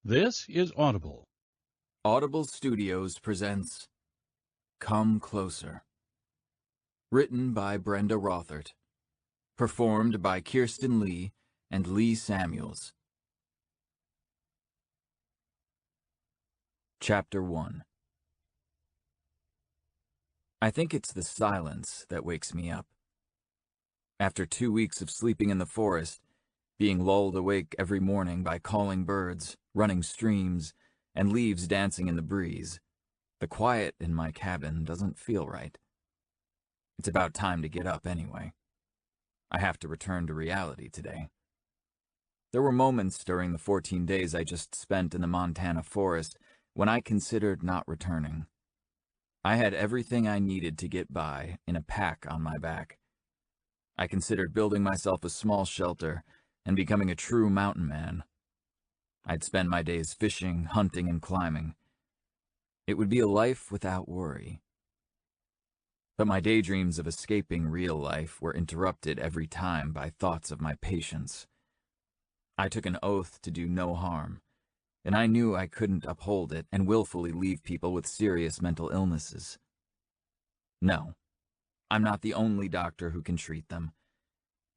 This is Audible. Audible Studios presents Come Closer. Written by Brenda Rothert. Performed by Kirsten Lee and Lee Samuels. Chapter 1. I think it's the silence that wakes me up. After 2 weeks of sleeping in the forest, being lulled awake every morning by calling birds, running streams, and leaves dancing in the breeze, the quiet in my cabin doesn't feel right. It's about time to get up anyway. I have to return to reality today. There were moments during the 14 days I just spent in the Montana forest when I considered not returning. I had everything I needed to get by in a pack on my back. I considered building myself a small shelter and becoming a true mountain man. I'd spend my days fishing, hunting, and climbing. It would be a life without worry. But my daydreams of escaping real life were interrupted every time by thoughts of my patients. I took an oath to do no harm, and I knew I couldn't uphold it and willfully leave people with serious mental illnesses. No, I'm not the only doctor who can treat them,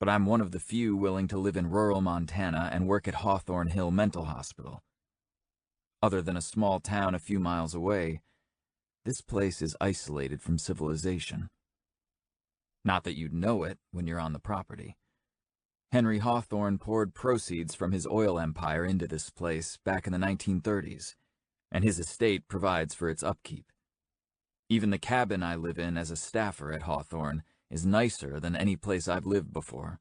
but I'm one of the few willing to live in rural Montana and work at Hawthorne Hill Mental Hospital. Other than a small town a few miles away, this place is isolated from civilization. Not that you'd know it when you're on the property. Henry Hawthorne poured proceeds from his oil empire into this place back in the 1930s, and his estate provides for its upkeep. Even the cabin I live in as a staffer at Hawthorne is nicer than any place I've lived before.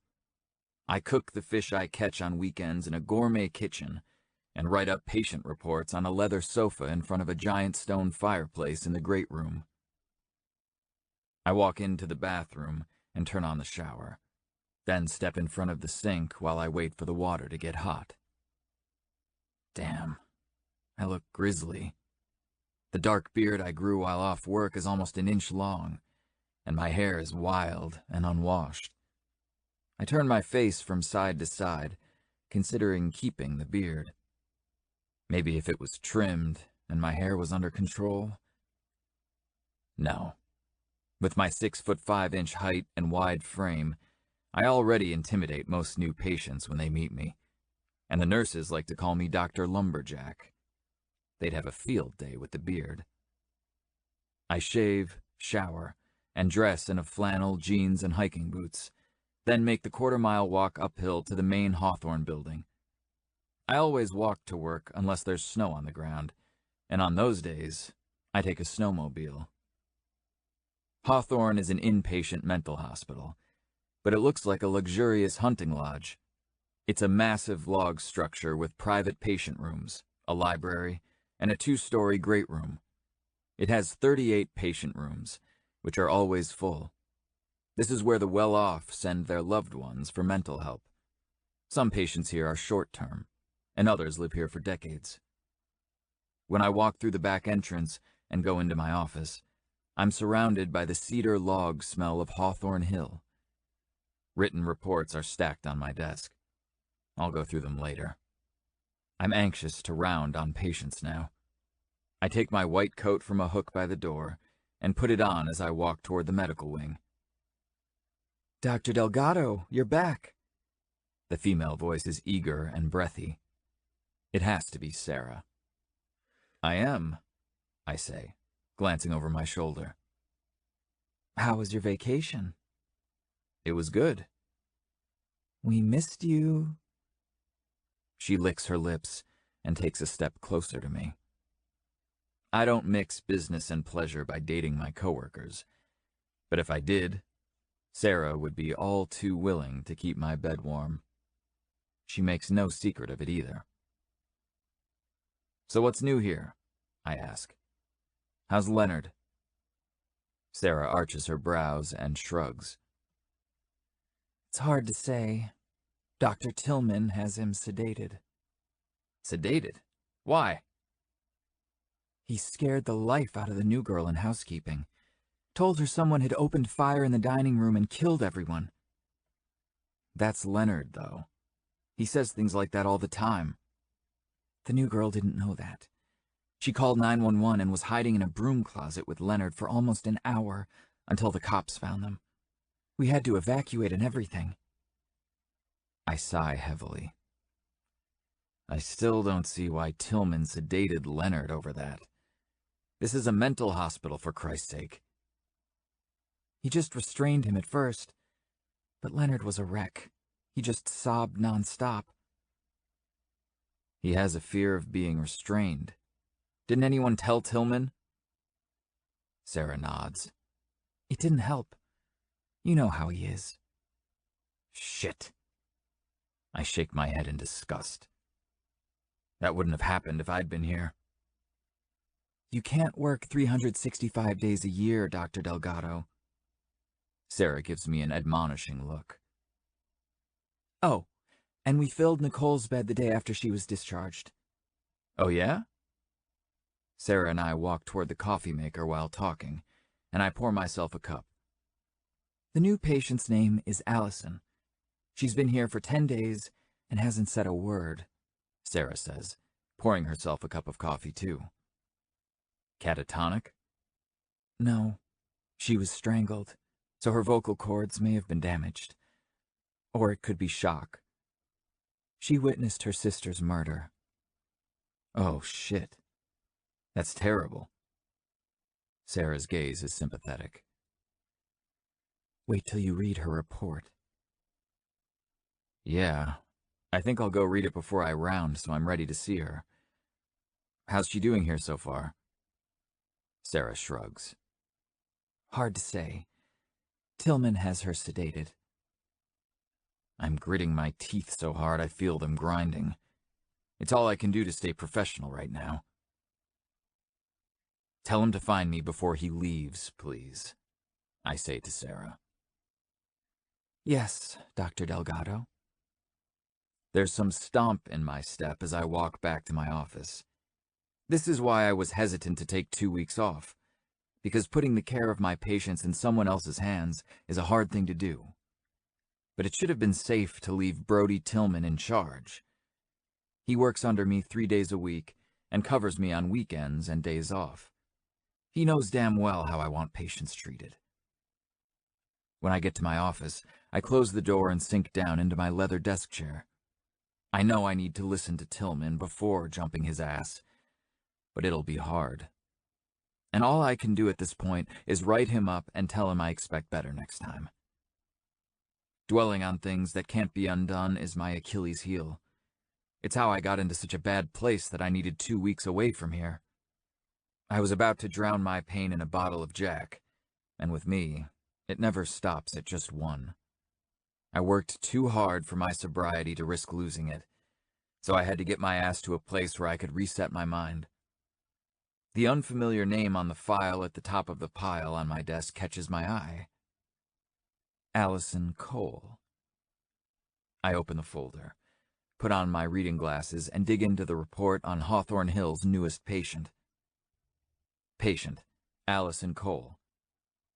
I cook the fish I catch on weekends in a gourmet kitchen and write up patient reports on a leather sofa in front of a giant stone fireplace in the great room. I walk into the bathroom and turn on the shower, then step in front of the sink while I wait for the water to get hot. Damn, I look grisly. The dark beard I grew while off work is almost an inch long, and my hair is wild and unwashed. I turn my face from side to side, considering keeping the beard. Maybe if it was trimmed and my hair was under control. No. With my 6'5" height and wide frame, I already intimidate most new patients when they meet me, and the nurses like to call me Dr. Lumberjack. They'd have a field day with the beard. I shave, shower, and dress in a flannel, jeans, and hiking boots, then make the quarter-mile walk uphill to the main Hawthorne building. I always walk to work unless there's snow on the ground, and on those days, I take a snowmobile. Hawthorne is an inpatient mental hospital, but it looks like a luxurious hunting lodge. It's a massive log structure with private patient rooms, a library, and a 2-story great room. It has 38 patient rooms, which are always full. This is where the well-off send their loved ones for mental help. Some patients here are short-term, and others live here for decades. When I walk through the back entrance and go into my office, I'm surrounded by the cedar log smell of Hawthorne Hill. Written reports are stacked on my desk. I'll go through them later. I'm anxious to round on patients now. I take my white coat from a hook by the door and put it on as I walk toward the medical wing. "Dr. Delgado, you're back." The female voice is eager and breathy. It has to be Sarah. "I am," I say, glancing over my shoulder. "How was your vacation?" "It was good." "We missed you." She licks her lips and takes a step closer to me. I don't mix business and pleasure by dating my coworkers, but if I did, Sarah would be all too willing to keep my bed warm. She makes no secret of it either. "So what's new here?" I ask. "How's Leonard?" Sarah arches her brows and shrugs. "It's hard to say. Dr. Tillman has him sedated." "Sedated? Why?" "He scared the life out of the new girl in housekeeping. Told her someone had opened fire in the dining room and killed everyone." "That's Leonard, though. He says things like that all the time." The new girl didn't know that. She called 911 and was hiding in a broom closet with Leonard for almost an hour until the cops found them. We had to evacuate and everything. I sigh heavily. I still don't see why Tillman sedated Leonard over that. This is a mental hospital, for Christ's sake. He just restrained him at first, but Leonard was a wreck. He just sobbed nonstop. He has a fear of being restrained. Didn't anyone tell Tillman? Sarah nods. It didn't help. You know how he is. Shit. I shake my head in disgust. That wouldn't have happened if I'd been here. You can't work 365 days a year, Dr. Delgado. Sarah gives me an admonishing look. Oh, and we filled Nicole's bed the day after she was discharged. Oh, yeah? Sarah and I walk toward the coffee maker while talking, and I pour myself a cup. The new patient's name is Allison. She's been here for 10 days and hasn't said a word, Sarah says, pouring herself a cup of coffee too. Catatonic? No, she was strangled, so her vocal cords may have been damaged. Or it could be shock. She witnessed her sister's murder. Oh, shit. That's terrible. Sarah's gaze is sympathetic. Wait till you read her report. Yeah, I think I'll go read it before I round so I'm ready to see her. How's she doing here so far? Sarah shrugs. Hard to say. Tillman has her sedated. I'm gritting my teeth so hard I feel them grinding. It's all I can do to stay professional right now. Tell him to find me before he leaves, please, I say to Sarah. Yes, Dr. Delgado. There's some stomp in my step as I walk back to my office. This is why I was hesitant to take 2 weeks off, because putting the care of my patients in someone else's hands is a hard thing to do. But it should have been safe to leave Brody Tillman in charge. He works under me 3 days a week and covers me on weekends and days off. He knows damn well how I want patients treated. When I get to my office, I close the door and sink down into my leather desk chair. I know I need to listen to Tillman before jumping his ass, but it'll be hard. And all I can do at this point is write him up and tell him I expect better next time. Dwelling on things that can't be undone is my Achilles heel. It's how I got into such a bad place that I needed 2 weeks away from here. I was about to drown my pain in a bottle of Jack, and with me, it never stops at just one. I worked too hard for my sobriety to risk losing it, so I had to get my ass to a place where I could reset my mind. The unfamiliar name on the file at the top of the pile on my desk catches my eye. Allison Cole. I open the folder, put on my reading glasses, and dig into the report on Hawthorne Hill's newest patient. Patient, Allison Cole.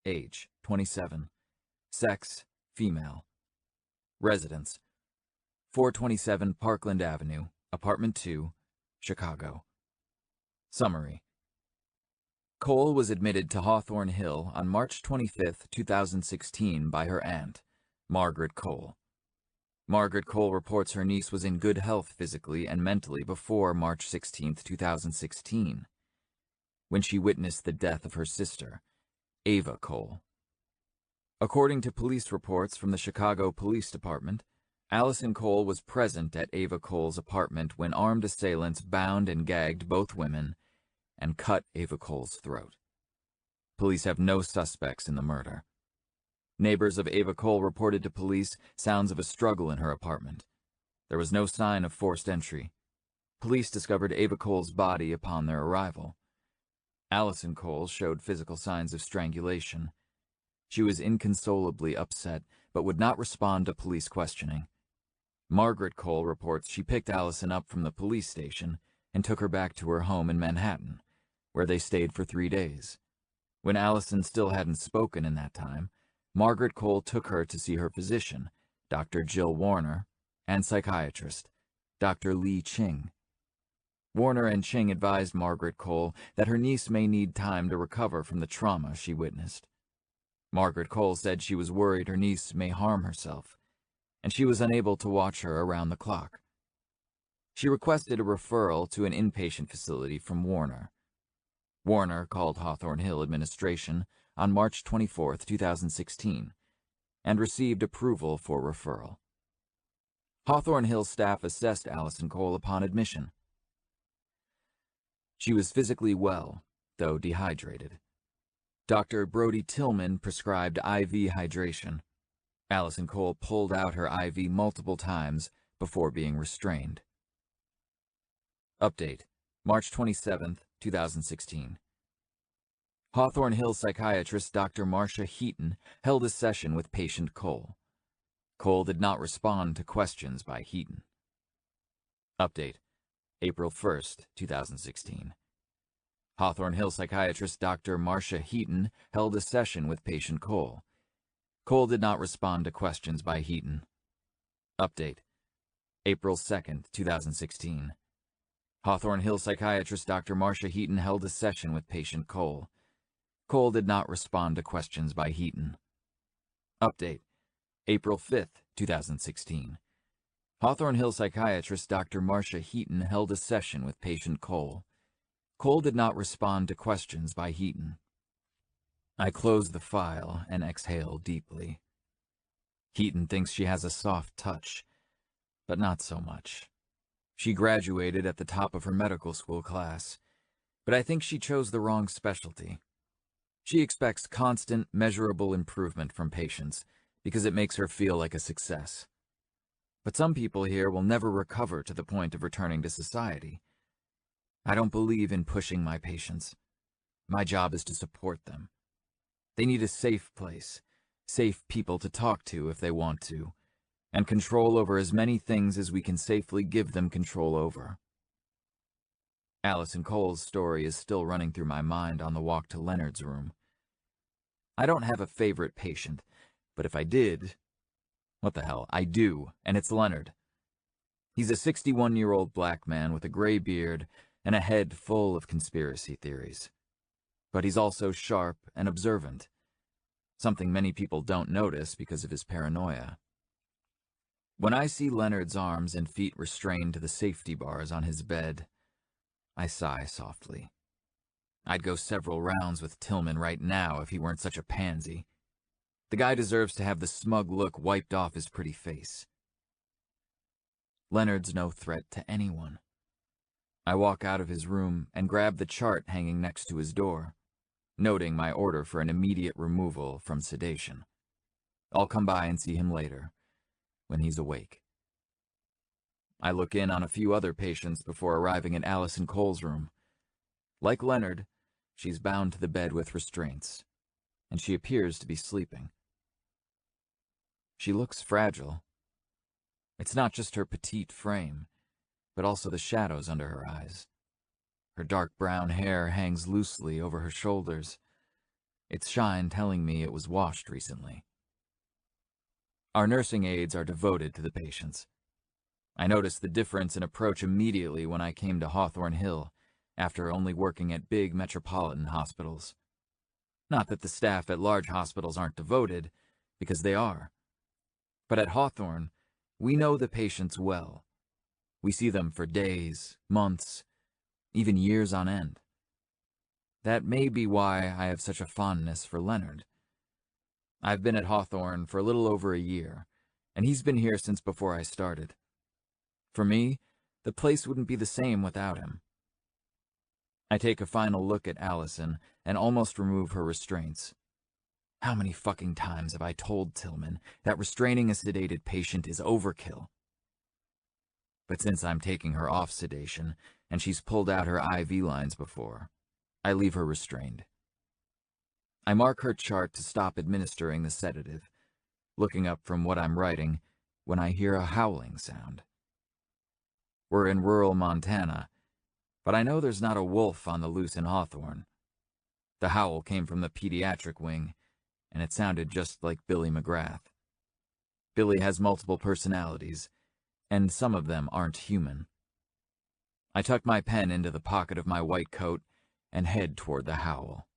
Age, 27. Sex, female. Residence, 427 Parkland Avenue, Apartment 2, Chicago. Summary. Cole was admitted to Hawthorne Hill on March 25, 2016 by her aunt, Margaret Cole. Margaret Cole reports her niece was in good health physically and mentally before March 16, 2016, when she witnessed the death of her sister, Ava Cole. According to police reports from the Chicago Police Department, Allison Cole was present at Ava Cole's apartment when armed assailants bound and gagged both women and cut Ava Cole's throat. Police have no suspects in the murder. Neighbors of Ava Cole reported to police sounds of a struggle in her apartment. There was no sign of forced entry. Police discovered Ava Cole's body upon their arrival. Allison Cole showed physical signs of strangulation. She was inconsolably upset, but would not respond to police questioning. Margaret Cole reports she picked Allison up from the police station and took her back to her home in Manhattan, where they stayed for 3 days. When Allison still hadn't spoken in that time, Margaret Cole took her to see her physician, Dr. Jill Warner, and psychiatrist, Dr. Lee Ching. Warner and Ching advised Margaret Cole that her niece may need time to recover from the trauma she witnessed. Margaret Cole said she was worried her niece may harm herself, and she was unable to watch her around the clock. She requested a referral to an inpatient facility from Warner. Warner called Hawthorne Hill administration on March 24, 2016, and received approval for referral. Hawthorne Hill staff assessed Allison Cole upon admission. She was physically well, though dehydrated. Dr. Brody Tillman prescribed IV hydration. Allison Cole pulled out her IV multiple times before being restrained. Update, March 27, 2016. Hawthorne Hill psychiatrist Dr. Marcia Heaton held a session with patient Cole. Cole did not respond to questions by Heaton. Update, April 1, 2016. Hawthorne Hill psychiatrist Dr. Marcia Heaton held a session with patient Cole. Cole did not respond to questions by Heaton. Update, April 2, 2016. Hawthorne Hill psychiatrist Dr. Marcia Heaton held a session with patient Cole. Cole did not respond to questions by Heaton. Update, April 5, 2016. Hawthorne Hill psychiatrist Dr. Marcia Heaton held a session with patient Cole. Cole did not respond to questions by Heaton. I close the file and exhale deeply. Heaton thinks she has a soft touch, but not so much. She graduated at the top of her medical school class, but I think she chose the wrong specialty. She expects constant, measurable improvement from patients because it makes her feel like a success. But some people here will never recover to the point of returning to society. I don't believe in pushing my patients. My job is to support them. They need a safe place, safe people to talk to if they want to, and control over as many things as we can safely give them control over. Allison Cole's story is still running through my mind on the walk to Leonard's room. I don't have a favorite patient, but if I did, what the hell, I do, and it's Leonard. He's a 61-year-old black man with a gray beard and a head full of conspiracy theories. But he's also sharp and observant, something many people don't notice because of his paranoia. When I see Leonard's arms and feet restrained to the safety bars on his bed, I sigh softly. I'd go several rounds with Tillman right now if he weren't such a pansy. The guy deserves to have the smug look wiped off his pretty face. Leonard's no threat to anyone. I walk out of his room and grab the chart hanging next to his door, noting my order for an immediate removal from sedation. I'll come by and see him later, when he's awake. I look in on a few other patients before arriving at Allison Cole's room. Like Leonard, she's bound to the bed with restraints, and she appears to be sleeping. She looks fragile. It's not just her petite frame, but also the shadows under her eyes. Her dark brown hair hangs loosely over her shoulders, its shine telling me it was washed recently. Our nursing aides are devoted to the patients. I noticed the difference in approach immediately when I came to Hawthorne Hill, after only working at big metropolitan hospitals. Not that the staff at large hospitals aren't devoted, because they are. But at Hawthorne, we know the patients well. We see them for days, months, even years on end. That may be why I have such a fondness for Leonard. I've been at Hawthorne for a little over a year, and he's been here since before I started. For me, the place wouldn't be the same without him. I take a final look at Allison and almost remove her restraints. How many fucking times have I told Tillman that restraining a sedated patient is overkill? But since I'm taking her off sedation, and she's pulled out her IV lines before, I leave her restrained. I mark her chart to stop administering the sedative, looking up from what I'm writing when I hear a howling sound. We're in rural Montana, but I know there's not a wolf on the loose in Hawthorne. The howl came from the pediatric wing, and it sounded just like Billy McGrath. Billy has multiple personalities, and some of them aren't human. I tuck my pen into the pocket of my white coat and head toward the howl.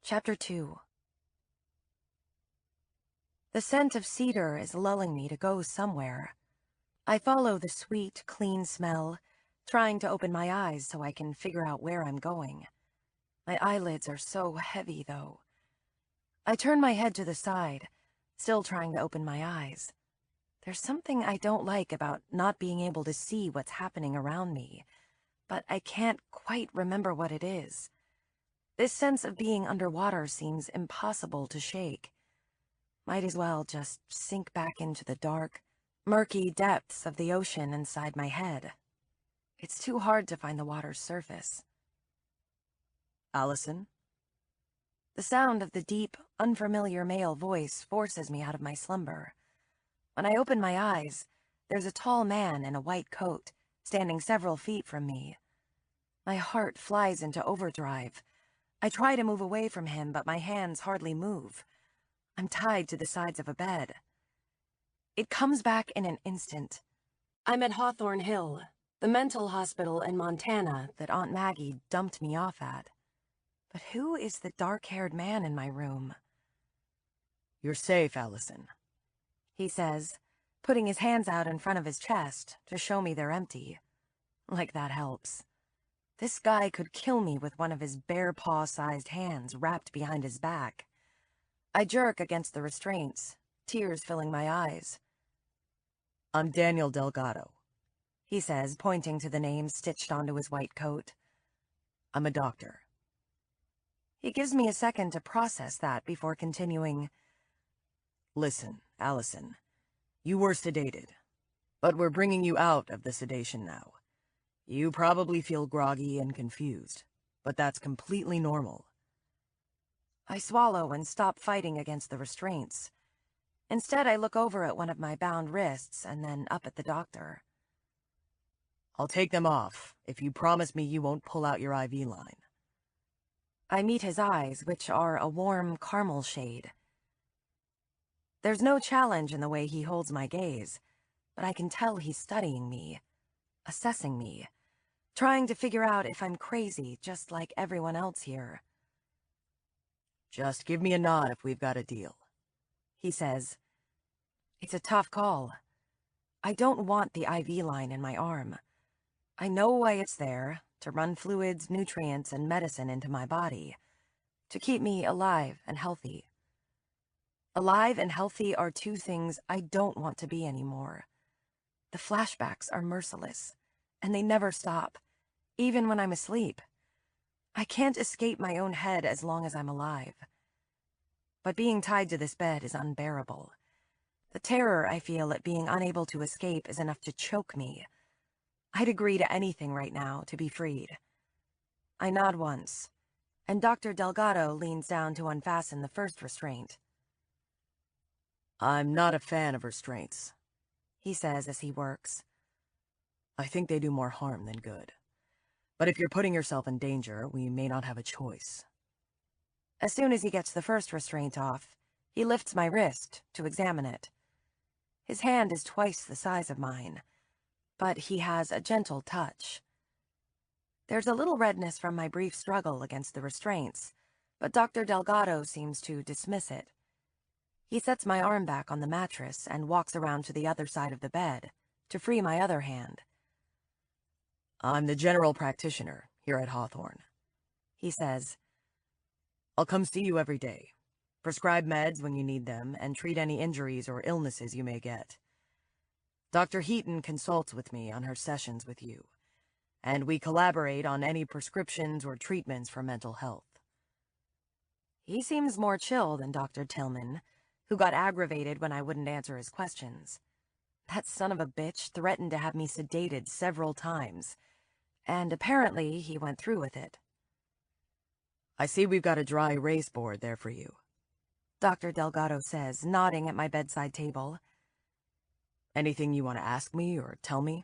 Chapter 2. The scent of cedar is lulling me to go somewhere. I follow the sweet, clean smell, trying to open my eyes so I can figure out where I'm going. My eyelids are so heavy, though. I turn my head to the side, still trying to open my eyes. There's something I don't like about not being able to see what's happening around me, but I can't quite remember what it is. This sense of being underwater seems impossible to shake. Might as well just sink back into the dark, murky depths of the ocean inside my head. It's too hard to find the water's surface. Allison? The sound of the deep, unfamiliar male voice forces me out of my slumber. When I open my eyes, there's a tall man in a white coat, standing several feet from me. My heart flies into overdrive. I try to move away from him, but my hands hardly move. I'm tied to the sides of a bed. It comes back in an instant. I'm at Hawthorne Hill, the mental hospital in Montana that Aunt Maggie dumped me off at. But who is the dark-haired man in my room? You're safe, Allison, he says, putting his hands out in front of his chest to show me they're empty. Like that helps. This guy could kill me with one of his bear paw-sized hands wrapped behind his back. I jerk against the restraints, tears filling my eyes. I'm Daniel Delgado, he says, pointing to the name stitched onto his white coat. I'm a doctor. He gives me a second to process that before continuing. Listen, Allison, you were sedated, but we're bringing you out of the sedation now. You probably feel groggy and confused, but that's completely normal. I swallow and stop fighting against the restraints. Instead, I look over at one of my bound wrists and then up at the doctor. I'll take them off if you promise me you won't pull out your IV line. I meet his eyes, which are a warm caramel shade. There's no challenge in the way he holds my gaze, but I can tell he's studying me, assessing me, trying to figure out if I'm crazy just like everyone else here. Just give me a nod if we've got a deal, he says. It's a tough call. I don't want the IV line in my arm. I know why it's there, to run fluids, nutrients, and medicine into my body, to keep me alive and healthy. Alive and healthy are two things I don't want to be anymore. The flashbacks are merciless, and they never stop, even when I'm asleep. I can't escape my own head as long as I'm alive. But being tied to this bed is unbearable. The terror I feel at being unable to escape is enough to choke me. I'd agree to anything right now to be freed. I nod once, and Dr. Delgado leans down to unfasten the first restraint. I'm not a fan of restraints, he says as he works. I think they do more harm than good. But if you're putting yourself in danger, we may not have a choice. As soon as he gets the first restraint off, he lifts my wrist to examine it. His hand is twice the size of mine, but he has a gentle touch. There's a little redness from my brief struggle against the restraints, but Dr. Delgado seems to dismiss it. He sets my arm back on the mattress and walks around to the other side of the bed to free my other hand. I'm the general practitioner here at Hawthorne, he says. I'll come see you every day, prescribe meds when you need them, and treat any injuries or illnesses you may get. Dr. Heaton consults with me on her sessions with you, and we collaborate on any prescriptions or treatments for mental health. He seems more chill than Dr. Tillman, who got aggravated when I wouldn't answer his questions. That son of a bitch threatened to have me sedated several times, and apparently he went through with it. I see we've got a dry erase board there for you, Dr. Delgado says, nodding at my bedside table. Anything you want to ask me or tell me?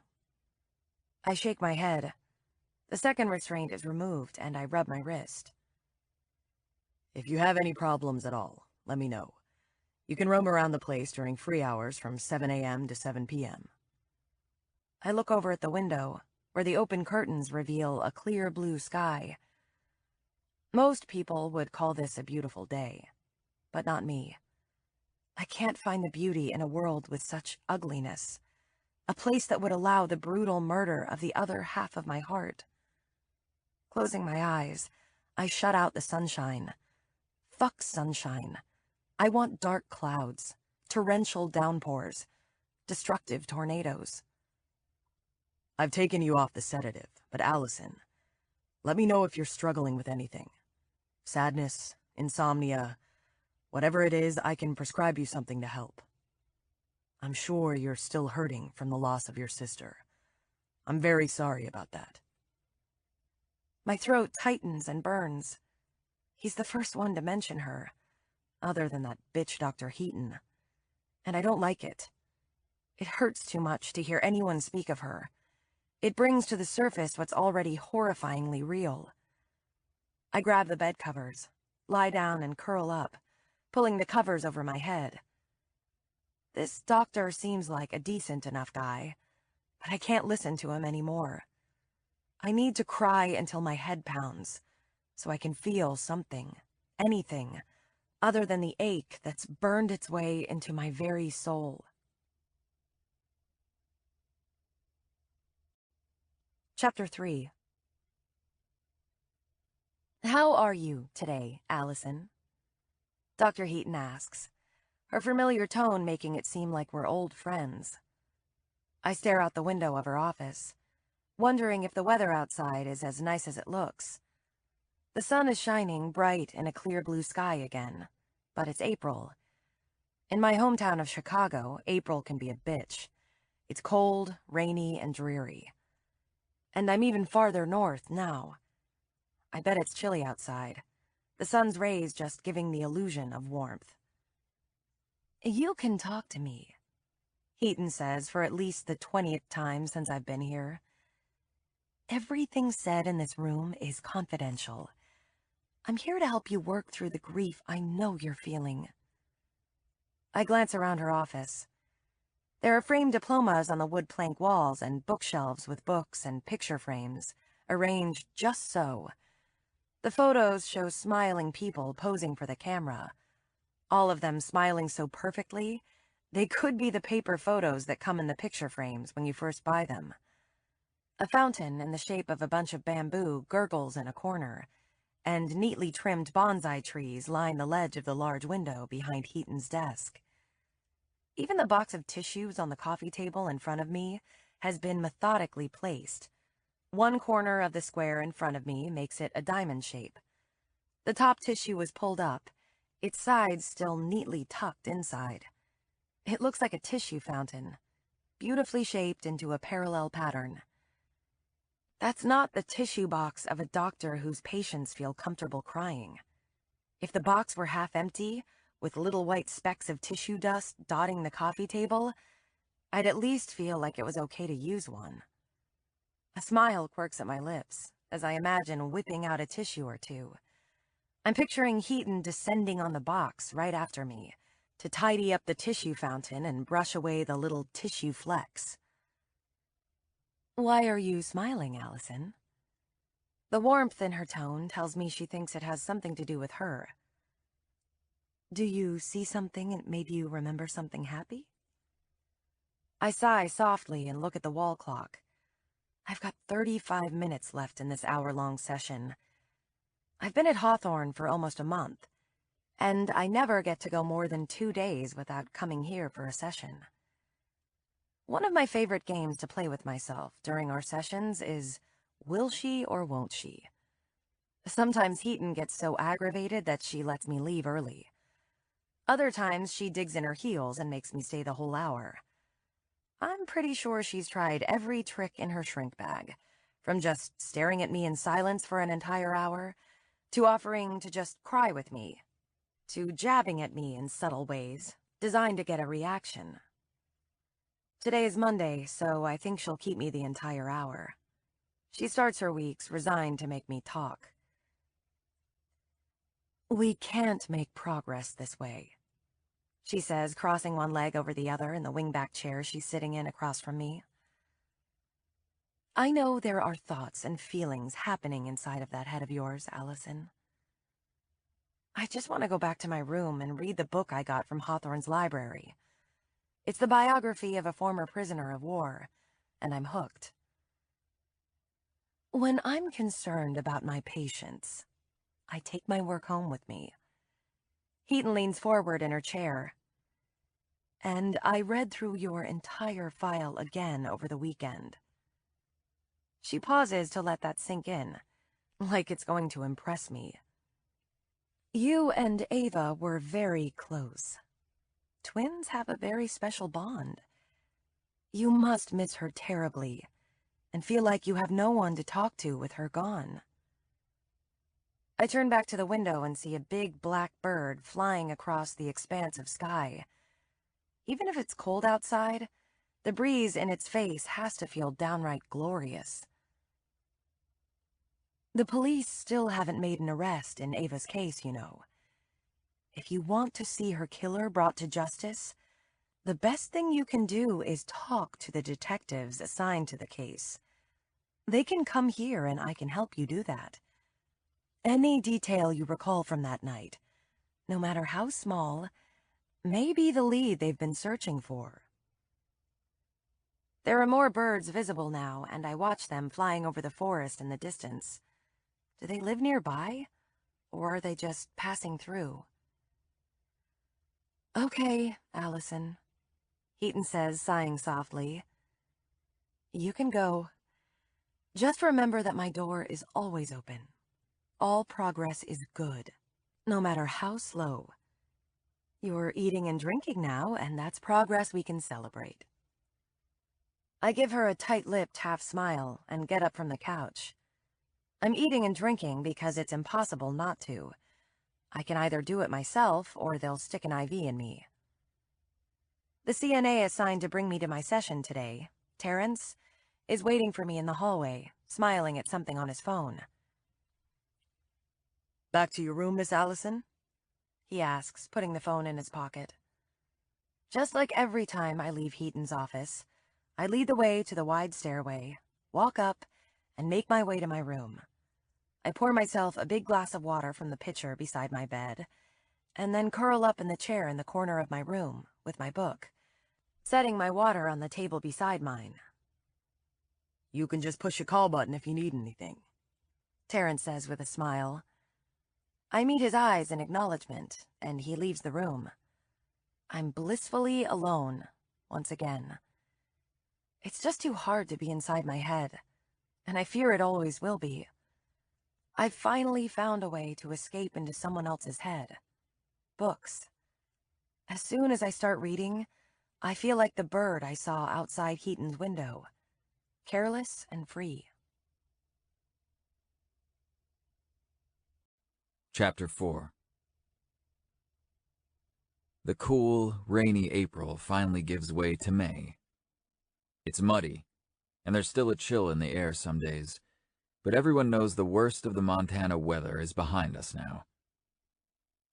I shake my head. The second restraint is removed, and I rub my wrist. If you have any problems at all, let me know. You can roam around the place during free hours from 7 a.m. to 7 p.m. I look over at the window, where the open curtains reveal a clear blue sky. Most people would call this a beautiful day, but not me. I can't find the beauty in a world with such ugliness, a place that would allow the brutal murder of the other half of my heart. Closing my eyes, I shut out the sunshine. Fuck sunshine. I want dark clouds, torrential downpours, destructive tornadoes. I've taken you off the sedative, but Allison, let me know if you're struggling with anything. Sadness, insomnia, whatever it is, I can prescribe you something to help. I'm sure you're still hurting from the loss of your sister. I'm very sorry about that. My throat tightens and burns. He's the first one to mention her, other than that bitch Dr. Heaton. And I don't like it. It hurts too much to hear anyone speak of her. It brings to the surface what's already horrifyingly real. I grab the bed covers, lie down and curl up, pulling the covers over my head. This doctor seems like a decent enough guy, but I can't listen to him anymore. I need to cry until my head pounds, so I can feel something, anything, other than the ache that's burned its way into my very soul. Chapter 3. How are you today, Allison? Dr. Heaton asks, her familiar tone making it seem like we're old friends. I stare out the window of her office, wondering if the weather outside is as nice as it looks. The sun is shining bright in a clear blue sky again, but it's April. In my hometown of Chicago, April can be a bitch. It's cold, rainy, and dreary. And I'm even farther north now. I bet it's chilly outside, the sun's rays just giving the illusion of warmth. You can talk to me, Heaton says for at least the 20th time since I've been here. Everything said in this room is confidential. I'm here to help you work through the grief I know you're feeling. I glance around her office. There are framed diplomas on the wood plank walls and bookshelves with books and picture frames, arranged just so. The photos show smiling people posing for the camera, all of them smiling so perfectly, they could be the paper photos that come in the picture frames when you first buy them. A fountain in the shape of a bunch of bamboo gurgles in a corner, and neatly trimmed bonsai trees line the ledge of the large window behind Heaton's desk. Even the box of tissues on the coffee table in front of me has been methodically placed. One corner of the square in front of me makes it a diamond shape. The top tissue is pulled up, its sides still neatly tucked inside. It looks like a tissue fountain, beautifully shaped into a parallel pattern. That's not the tissue box of a doctor whose patients feel comfortable crying. If the box were half empty, with little white specks of tissue dust dotting the coffee table, I'd at least feel like it was okay to use one. A smile quirks at my lips as I imagine whipping out a tissue or two. I'm picturing Heaton descending on the box right after me to tidy up the tissue fountain and brush away the little tissue flecks. Why are you smiling, Allison? The warmth in her tone tells me she thinks it has something to do with her. Do you see something and maybe you remember something happy? I sigh softly and look at the wall clock. I've got 35 minutes left in this hour-long session. I've been at Hawthorne for almost a month, and I never get to go more than 2 days without coming here for a session. One of my favorite games to play with myself during our sessions is will she or won't she? Sometimes Heaton gets so aggravated that she lets me leave early. Other times she digs in her heels and makes me stay the whole hour. I'm pretty sure she's tried every trick in her shrink bag, from just staring at me in silence for an entire hour, to offering to just cry with me, to jabbing at me in subtle ways, designed to get a reaction. Today is Monday, so I think she'll keep me the entire hour. She starts her weeks resigned to make me talk. We can't make progress this way. she says, crossing one leg over the other in the wingback chair she's sitting in across from me. I know there are thoughts and feelings happening inside of that head of yours, Allison. I just want to go back to my room and read the book I got from Hawthorne's library. It's the biography of a former prisoner of war, and I'm hooked. When I'm concerned about my patients, I take my work home with me. Heaton leans forward in her chair. And I read through your entire file again over the weekend. She pauses to let that sink in, like it's going to impress me. You and Ava were very close. Twins have a very special bond. You must miss her terribly, and feel like you have no one to talk to with her gone. I turn back to the window and see a big black bird flying across the expanse of sky. Even if it's cold outside, the breeze in its face has to feel downright glorious. The police still haven't made an arrest in Ava's case, you know. If you want to see her killer brought to justice, the best thing you can do is talk to the detectives assigned to the case. They can come here and I can help you do that. Any detail you recall from that night, no matter how small, may be the lead they've been searching for. There are more birds visible now, and I watch them flying over the forest in the distance. Do they live nearby, or are they just passing through? Okay, Allison, Heaton says, sighing softly. You can go. Just remember that my door is always open. All progress is good, no matter how slow. You're eating and drinking now, and that's progress we can celebrate. I give her a tight-lipped half-smile and get up from the couch. I'm eating and drinking because it's impossible not to. I can either do it myself, or they'll stick an IV in me. The CNA assigned to bring me to my session today, Terrence, is waiting for me in the hallway, smiling at something on his phone. Back to your room, Miss Allison? He asks, putting the phone in his pocket. Just like every time I leave Heaton's office, I lead the way to the wide stairway, walk up, and make my way to my room. I pour myself a big glass of water from the pitcher beside my bed, and then curl up in the chair in the corner of my room with my book, setting my water on the table beside mine. You can just push a call button if you need anything, Terrence says with a smile. I meet his eyes in acknowledgement, and he leaves the room. I'm blissfully alone, once again. It's just too hard to be inside my head, and I fear it always will be. I've finally found a way to escape into someone else's head. Books. As soon as I start reading, I feel like the bird I saw outside Heaton's window, careless and free. Chapter 4. The cool, rainy April finally gives way to May. It's muddy, and there's still a chill in the air some days, but everyone knows the worst of the Montana weather is behind us now.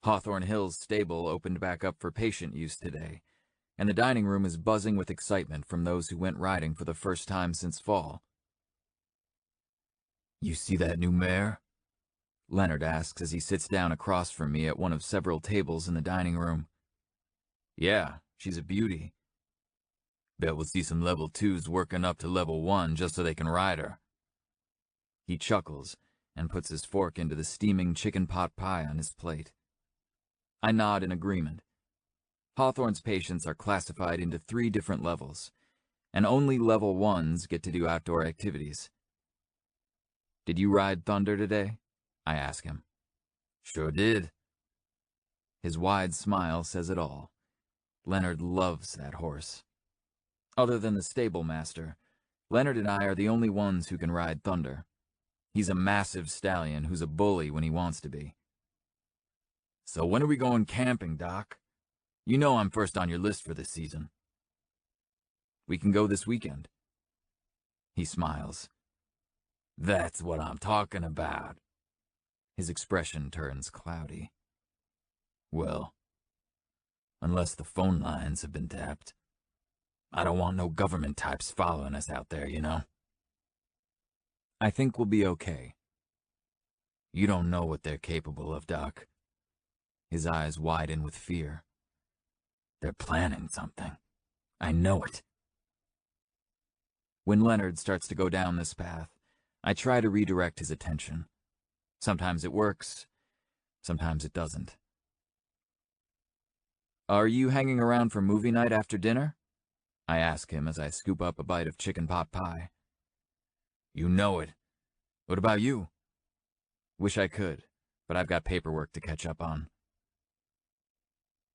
Hawthorne Hill's stable opened back up for patient use today, and the dining room is buzzing with excitement from those who went riding for the first time since fall. You see that new mare? Leonard asks as he sits down across from me at one of several tables in the dining room. Yeah, she's a beauty. Bet we'll see some level 2s working up to level 1 just so they can ride her. He chuckles and puts his fork into the steaming chicken pot pie on his plate. I nod in agreement. Hawthorne's patients are classified into 3 different levels, and only level 1s get to do outdoor activities. Did you ride Thunder today? I ask him. Sure did. His wide smile says it all. Leonard loves that horse. Other than the stable master, Leonard and I are the only ones who can ride Thunder. He's a massive stallion who's a bully when he wants to be. So when are we going camping, Doc? You know I'm first on your list for this season. We can go this weekend. He smiles. That's what I'm talking about. His expression turns cloudy. Well, unless the phone lines have been tapped. I don't want no government types following us out there, you know? I think we'll be okay. You don't know what they're capable of, Doc. His eyes widen with fear. They're planning something. I know it. When Leonard starts to go down this path, I try to redirect his attention. Sometimes it works, sometimes it doesn't. Are you hanging around for movie night after dinner? I ask him as I scoop up a bite of chicken pot pie. You know it. What about you? Wish I could, but I've got paperwork to catch up on.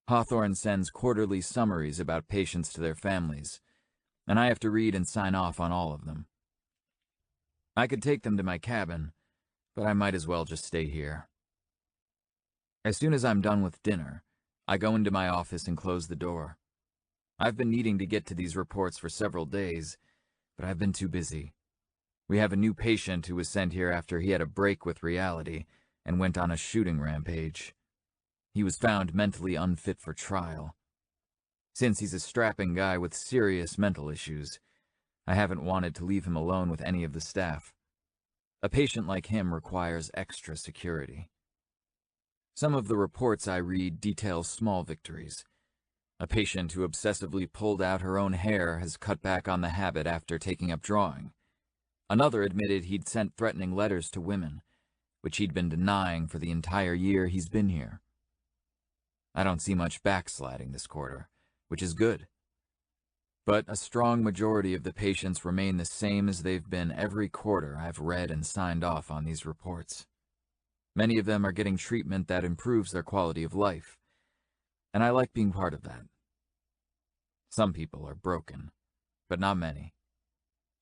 Hawthorne sends quarterly summaries about patients to their families, and I have to read and sign off on all of them. I could take them to my cabin, but I might as well just stay here. As soon as I'm done with dinner, I go into my office and close the door. I've been needing to get to these reports for several days, but I've been too busy. We have a new patient who was sent here after he had a break with reality and went on a shooting rampage. He was found mentally unfit for trial. Since he's a strapping guy with serious mental issues, I haven't wanted to leave him alone with any of the staff. A patient like him requires extra security. Some of the reports I read detail small victories. A patient who obsessively pulled out her own hair has cut back on the habit after taking up drawing. Another admitted he'd sent threatening letters to women, which he'd been denying for the entire year he's been here. I don't see much backsliding this quarter, which is good. But a strong majority of the patients remain the same as they've been every quarter I've read and signed off on these reports. Many of them are getting treatment that improves their quality of life, and I like being part of that. Some people are broken, but not many.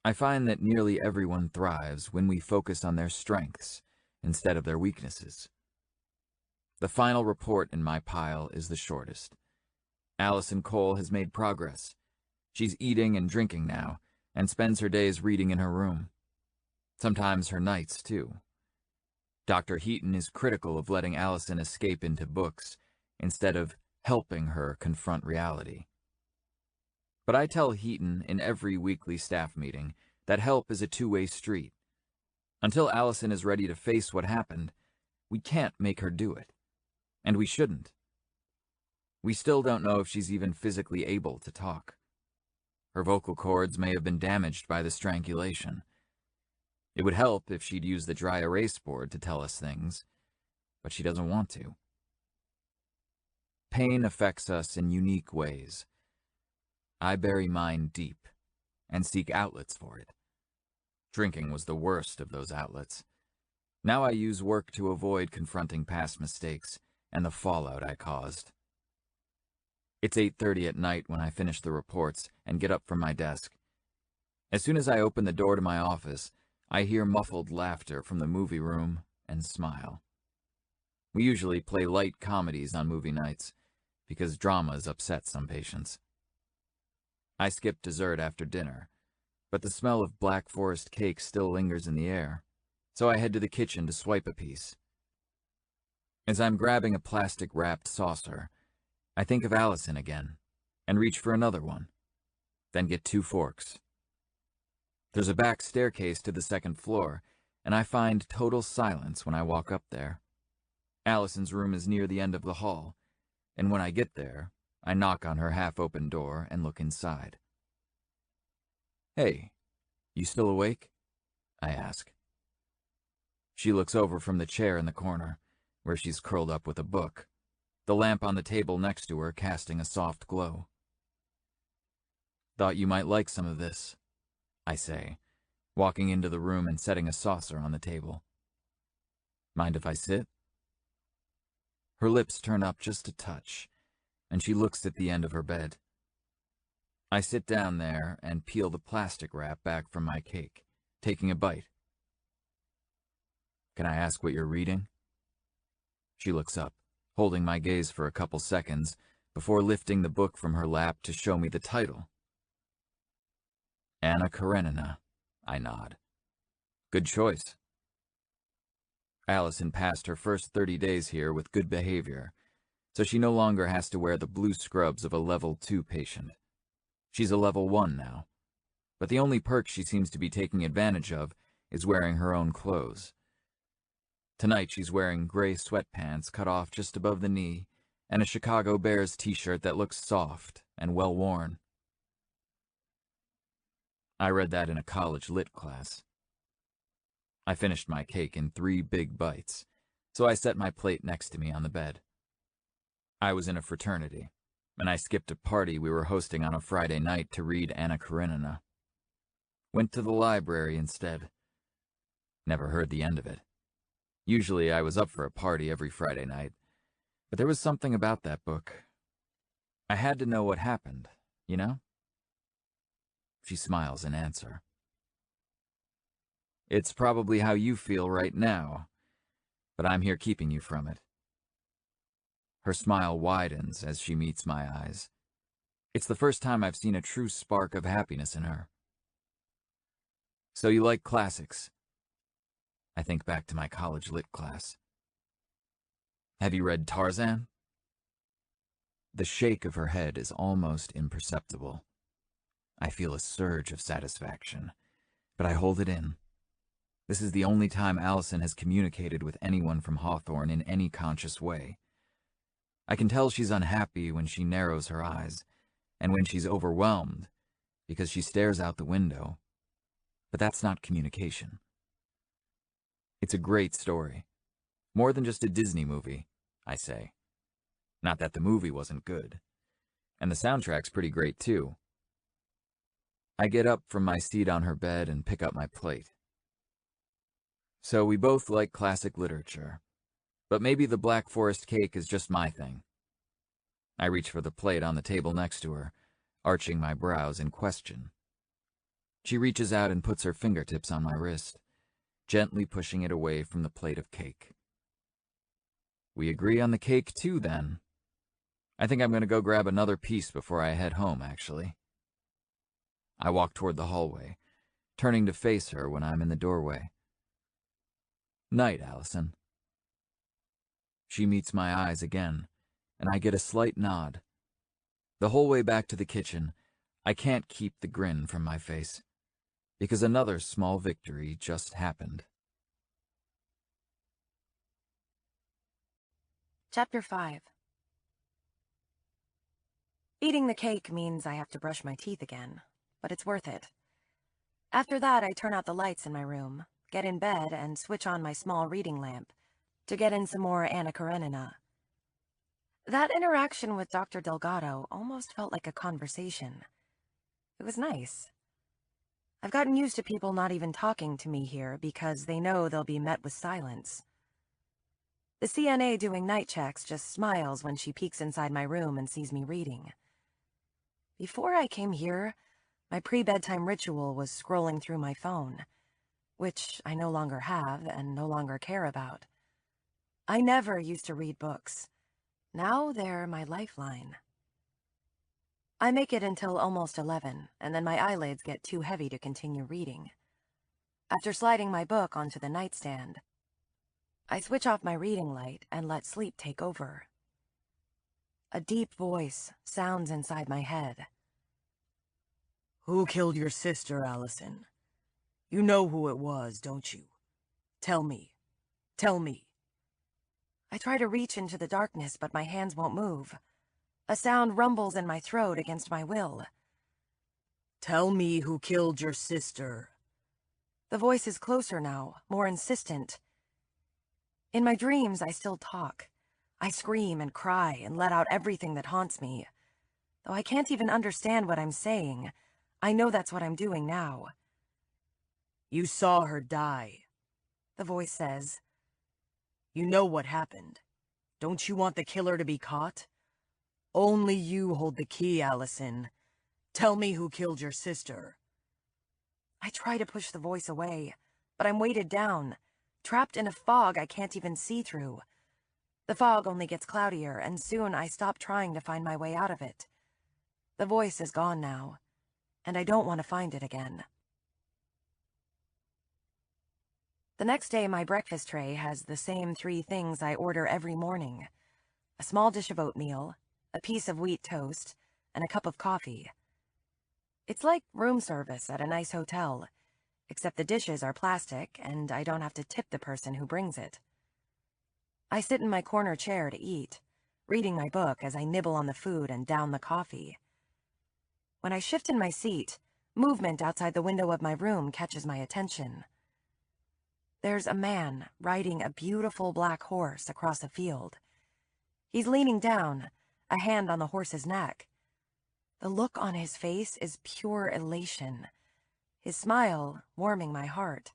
I find that nearly everyone thrives when we focus on their strengths instead of their weaknesses. The final report in my pile is the shortest. Allison Cole has made progress. She's eating and drinking now, and spends her days reading in her room. Sometimes her nights, too. Dr. Heaton is critical of letting Allison escape into books instead of helping her confront reality. But I tell Heaton in every weekly staff meeting that help is a two-way street. Until Allison is ready to face what happened, we can't make her do it. And we shouldn't. We still don't know if she's even physically able to talk. Her vocal cords may have been damaged by the strangulation. It would help if she'd use the dry erase board to tell us things, but she doesn't want to. Pain affects us in unique ways. I bury mine deep and seek outlets for it. Drinking was the worst of those outlets. Now I use work to avoid confronting past mistakes and the fallout I caused. It's 8:30 at night when I finish the reports and get up from my desk. As soon as I open the door to my office, I hear muffled laughter from the movie room and smile. We usually play light comedies on movie nights, because dramas upset some patients. I skip dessert after dinner, but the smell of Black Forest cake still lingers in the air, so I head to the kitchen to swipe a piece. As I'm grabbing a plastic-wrapped saucer, I think of Allison again, and reach for another one, then get 2 forks. There's a back staircase to the second floor, and I find total silence when I walk up there. Allison's room is near the end of the hall, and when I get there, I knock on her half-open door and look inside. Hey, you still awake? I ask. She looks over from the chair in the corner, where she's curled up with a book, the lamp on the table next to her casting a soft glow. Thought you might like some of this, I say, walking into the room and setting a saucer on the table. Mind if I sit? Her lips turn up just a touch, and she looks at the end of her bed. I sit down there and peel the plastic wrap back from my cake, taking a bite. Can I ask what you're reading? She looks up, holding my gaze for a couple seconds before lifting the book from her lap to show me the title. Anna Karenina, I nod. Good choice. Allison passed her first 30 days here with good behavior, so she no longer has to wear the blue scrubs of a level 2 patient. She's a level 1 now, but the only perk she seems to be taking advantage of is wearing her own clothes. Tonight she's wearing gray sweatpants cut off just above the knee and a Chicago Bears t-shirt that looks soft and well-worn. I read that in a college lit class. I finished my cake in 3 big bites, so I set my plate next to me on the bed. I was in a fraternity, and I skipped a party we were hosting on a Friday night to read Anna Karenina. Went to the library instead. Never heard the end of it. Usually I was up for a party every Friday night, but there was something about that book. I had to know what happened, you know? She smiles in answer. It's probably how you feel right now, but I'm here keeping you from it. Her smile widens as she meets my eyes. It's the first time I've seen a true spark of happiness in her. So you like classics? I think back to my college lit class. Have you read Tarzan? The shake of her head is almost imperceptible. I feel a surge of satisfaction, but I hold it in. This is the only time Allison has communicated with anyone from Hawthorne in any conscious way. I can tell she's unhappy when she narrows her eyes, and when she's overwhelmed, because she stares out the window. But that's not communication. It's a great story. More than just a Disney movie, I say. Not that the movie wasn't good. And the soundtrack's pretty great, too. I get up from my seat on her bed and pick up my plate. So we both like classic literature. But maybe the Black Forest cake is just my thing. I reach for the plate on the table next to her, arching my brows in question. She reaches out and puts her fingertips on my wrist, gently pushing it away from the plate of cake. We agree on the cake too, then. I think I'm going to go grab another piece before I head home, actually. I walk toward the hallway, turning to face her when I'm in the doorway. Night, Allison. She meets my eyes again, and I get a slight nod. The whole way back to the kitchen, I can't keep the grin from my face, because another small victory just happened. Chapter 5. Eating the cake means I have to brush my teeth again, but it's worth it. After that, I turn out the lights in my room, get in bed, and switch on my small reading lamp to get in some more Anna Karenina. That interaction with Dr. Delgado almost felt like a conversation. It was nice. I've gotten used to people not even talking to me here because they know they'll be met with silence. The CNA doing night checks just smiles when she peeks inside my room and sees me reading. Before I came here, my pre-bedtime ritual was scrolling through my phone, which I no longer have and no longer care about. I never used to read books. Now they're my lifeline. I make it until almost 11, and then my eyelids get too heavy to continue reading. After sliding my book onto the nightstand, I switch off my reading light and let sleep take over. A deep voice sounds inside my head. Who killed your sister, Allison? You know who it was, don't you? Tell me. Tell me. I try to reach into the darkness, but my hands won't move. A sound rumbles in my throat against my will. Tell me who killed your sister. The voice is closer now, more insistent. In my dreams, I still talk. I scream and cry and let out everything that haunts me. Though I can't even understand what I'm saying, I know that's what I'm doing now. You saw her die, the voice says. You know what happened. Don't you want the killer to be caught? Only you hold the key, Allison. Tell me who killed your sister. I try to push the voice away, but I'm weighted down, trapped in a fog I can't even see through. The fog only gets cloudier, and soon I stop trying to find my way out of it. The voice is gone now, and I don't want to find it again. The next day, my breakfast tray has the same 3 things I order every morning. a small dish of oatmeal, a piece of wheat toast, and a cup of coffee. It's like room service at a nice hotel, except the dishes are plastic and I don't have to tip the person who brings it. I sit in my corner chair to eat, reading my book as I nibble on the food and down the coffee. When I shift in my seat, movement outside the window of my room catches my attention. There's a man riding a beautiful black horse across a field. He's leaning down, a hand on the horse's neck. The look on his face is pure elation, his smile warming my heart.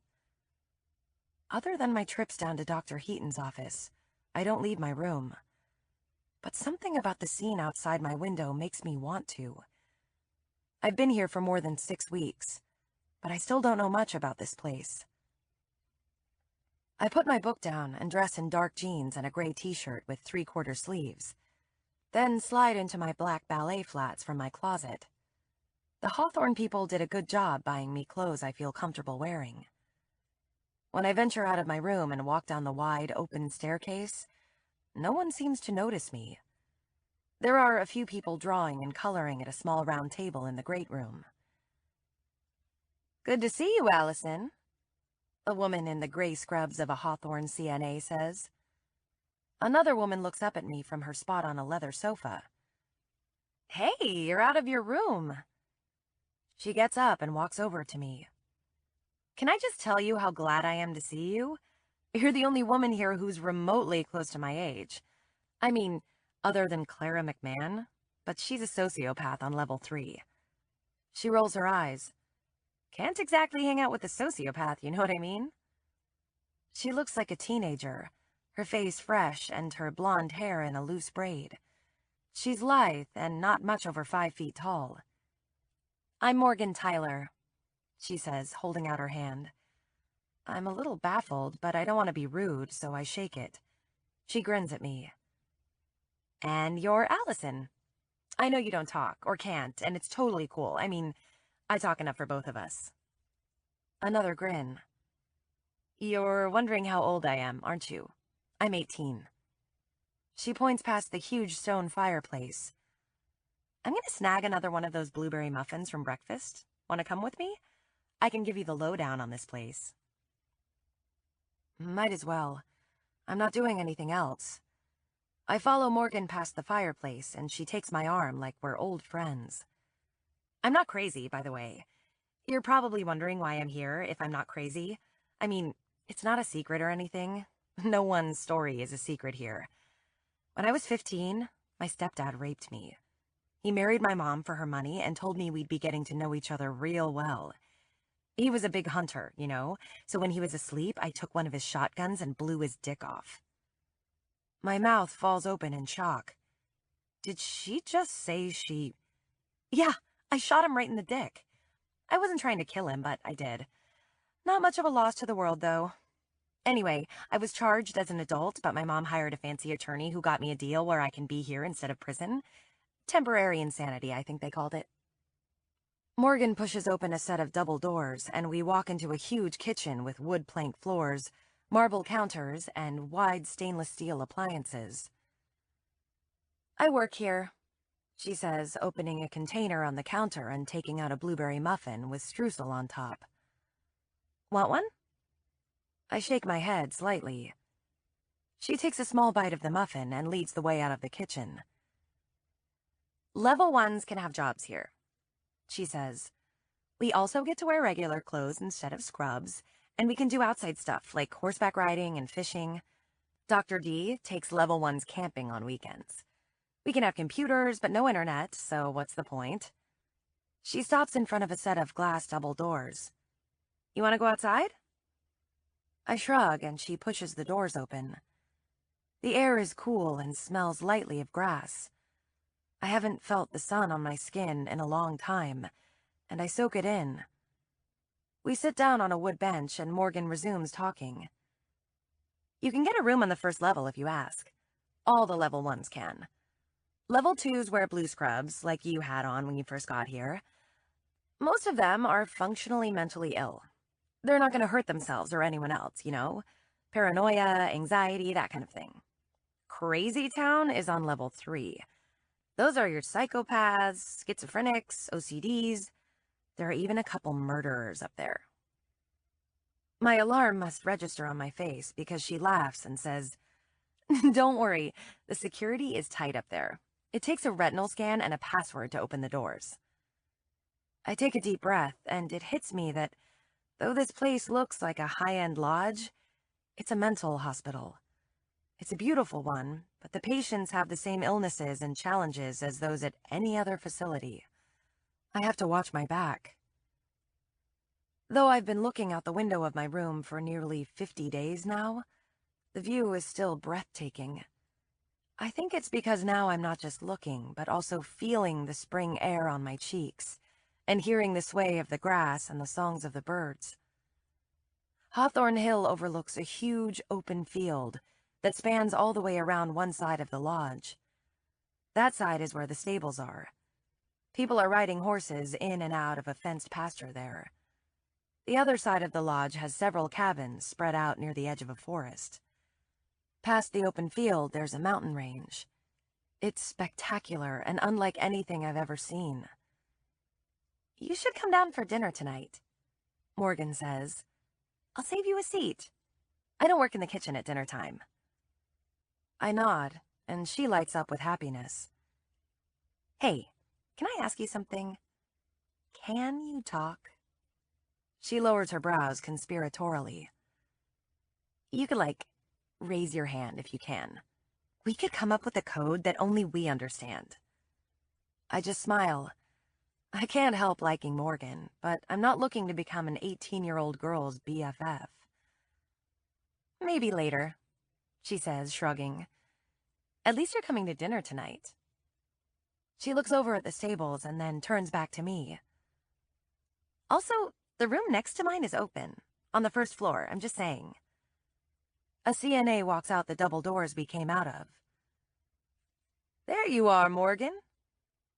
Other than my trips down to Dr. Heaton's office, I don't leave my room. But something about the scene outside my window makes me want to. I've been here for more than 6 weeks, but I still don't know much about this place. I put my book down and dress in dark jeans and a gray t-shirt with 3/4 sleeves, then slide into my black ballet flats from my closet. The Hawthorne people did a good job buying me clothes I feel comfortable wearing. When I venture out of my room and walk down the wide, open staircase, no one seems to notice me. There are a few people drawing and coloring at a small round table in the great room. "Good to see you, Allison," a woman in the gray scrubs of a Hawthorne CNA says. Another woman looks up at me from her spot on a leather sofa. "Hey, you're out of your room." She gets up and walks over to me. "Can I just tell you how glad I am to see you? You're the only woman here who's remotely close to my age. I mean, other than Clara McMahon, but she's a sociopath on level 3. She rolls her eyes. Can't exactly hang out with a sociopath, you know what I mean? She looks like a teenager, her face fresh and her blonde hair in a loose braid. She's lithe and not much over 5 feet tall. "I'm Morgan Tyler," she says, holding out her hand. I'm a little baffled, but I don't want to be rude, so I shake it. She grins at me. "And you're Allison. I know you don't talk, or can't, and it's totally cool. I mean, I talk enough for both of us." Another grin. "You're wondering how old I am, aren't you? I'm 18. She points past the huge stone fireplace. "I'm gonna snag another one of those blueberry muffins from breakfast. Want to come with me? I can give you the lowdown on this place." Might as well. I'm not doing anything else. I follow Morgan past the fireplace, and she takes my arm like we're old friends. I'm not crazy, by the way. You're probably wondering why I'm here if I'm not crazy. I mean, it's not a secret or anything. No one's story is a secret here. When I was 15, my stepdad raped me. He married my mom for her money and told me we'd be getting to know each other real well. He was a big hunter, you know, so when he was asleep, I took one of his shotguns and blew his dick off. My mouth falls open in shock. Did she just say she... Yeah, I shot him right in the dick. I wasn't trying to kill him, but I did. Not much of a loss to the world, though. Anyway, I was charged as an adult, but my mom hired a fancy attorney who got me a deal where I can be here instead of prison. Temporary insanity, I think they called it. Morgan pushes open a set of double doors, and we walk into a huge kitchen with wood plank floors, marble counters, and wide stainless steel appliances. "I work here," she says, opening a container on the counter and taking out a blueberry muffin with streusel on top. "Want one?" I shake my head slightly. She takes a small bite of the muffin and leads the way out of the kitchen. "Level 1s can have jobs here," she says. "We also get to wear regular clothes instead of scrubs, and we can do outside stuff like horseback riding and fishing. Dr. D takes level 1s camping on weekends. We can have computers, but no internet, so what's the point?" She stops in front of a set of glass double doors. "You want to go outside?" I shrug, and she pushes the doors open. The air is cool and smells lightly of grass. I haven't felt the sun on my skin in a long time, and I soak it in. We sit down on a wood bench, and Morgan resumes talking. "You can get a room on the first level if you ask. All the level 1s can. Level 2s wear blue scrubs, like you had on when you first got here. Most of them are functionally mentally ill. They're not going to hurt themselves or anyone else, you know? Paranoia, anxiety, that kind of thing. Crazy Town is on level 3. Those are your psychopaths, schizophrenics, OCDs. There are even a couple murderers up there. My alarm must register on my face because she laughs and says, "Don't worry, the security is tight up there. It takes a retinal scan and a password to open the doors." I take a deep breath, and it hits me that though this place looks like a high-end lodge, it's a mental hospital. It's a beautiful one, but the patients have the same illnesses and challenges as those at any other facility. I have to watch my back. Though I've been looking out the window of my room for nearly 50 days now, the view is still breathtaking. I think it's because now I'm not just looking, but also feeling the spring air on my cheeks, and hearing the sway of the grass and the songs of the birds. Hawthorne Hill overlooks a huge open field that spans all the way around one side of the lodge. That side is where the stables are. People are riding horses in and out of a fenced pasture there. The other side of the lodge has several cabins spread out near the edge of a forest. Past the open field, there's a mountain range. It's spectacular and unlike anything I've ever seen. "You should come down for dinner tonight," Morgan says. "I'll save you a seat. I don't work in the kitchen at dinner time." I nod, and she lights up with happiness. "Hey, can I ask you something? Can you talk?" She lowers her brows conspiratorially. "You could, raise your hand if you can. We could come up with a code that only we understand." I just smile. I can't help liking Morgan, but I'm not looking to become an 18-year-old girl's BFF. "Maybe later," she says, shrugging. "At least you're coming to dinner tonight." She looks over at the stables and then turns back to me. "Also, the room next to mine is open. On the first floor, I'm just saying." A CNA walks out the double doors we came out of. "There you are, Morgan.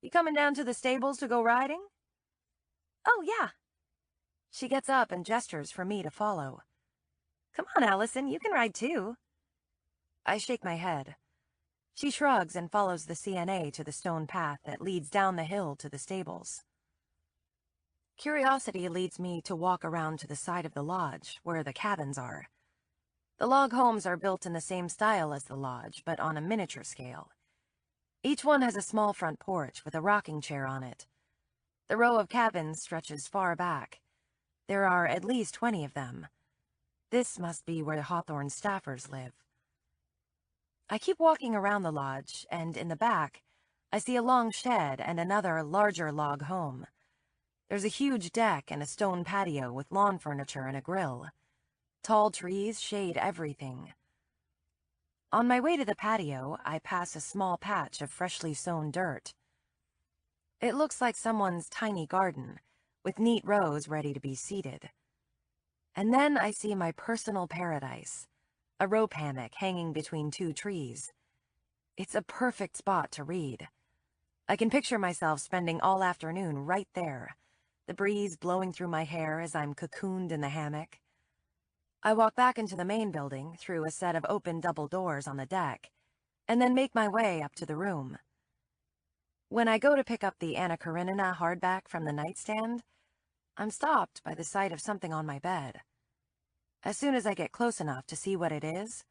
You coming down to the stables to go riding?" "Oh, yeah." She gets up and gestures for me to follow. "Come on, Allison, you can ride too." I shake my head. She shrugs and follows the CNA to the stone path that leads down the hill to the stables. Curiosity leads me to walk around to the side of the lodge, where the cabins are. The log homes are built in the same style as the lodge, but on a miniature scale. Each one has a small front porch with a rocking chair on it. The row of cabins stretches far back. There are at least 20 of them. This must be where Hawthorne's staffers live. I keep walking around the lodge, and in the back, I see a long shed and another larger log home. There's a huge deck and a stone patio with lawn furniture and a grill. Tall trees shade everything. On my way to the patio, I pass a small patch of freshly sown dirt. It looks like someone's tiny garden, with neat rows ready to be seeded. And then I see my personal paradise, a rope hammock hanging between 2 trees. It's a perfect spot to read. I can picture myself spending all afternoon right there, the breeze blowing through my hair as I'm cocooned in the hammock. I walk back into the main building through a set of open double doors on the deck, and then make my way up to the room. When I go to pick up the Anna Karenina hardback from the nightstand, I'm stopped by the sight of something on my bed. As soon as I get close enough to see what it is,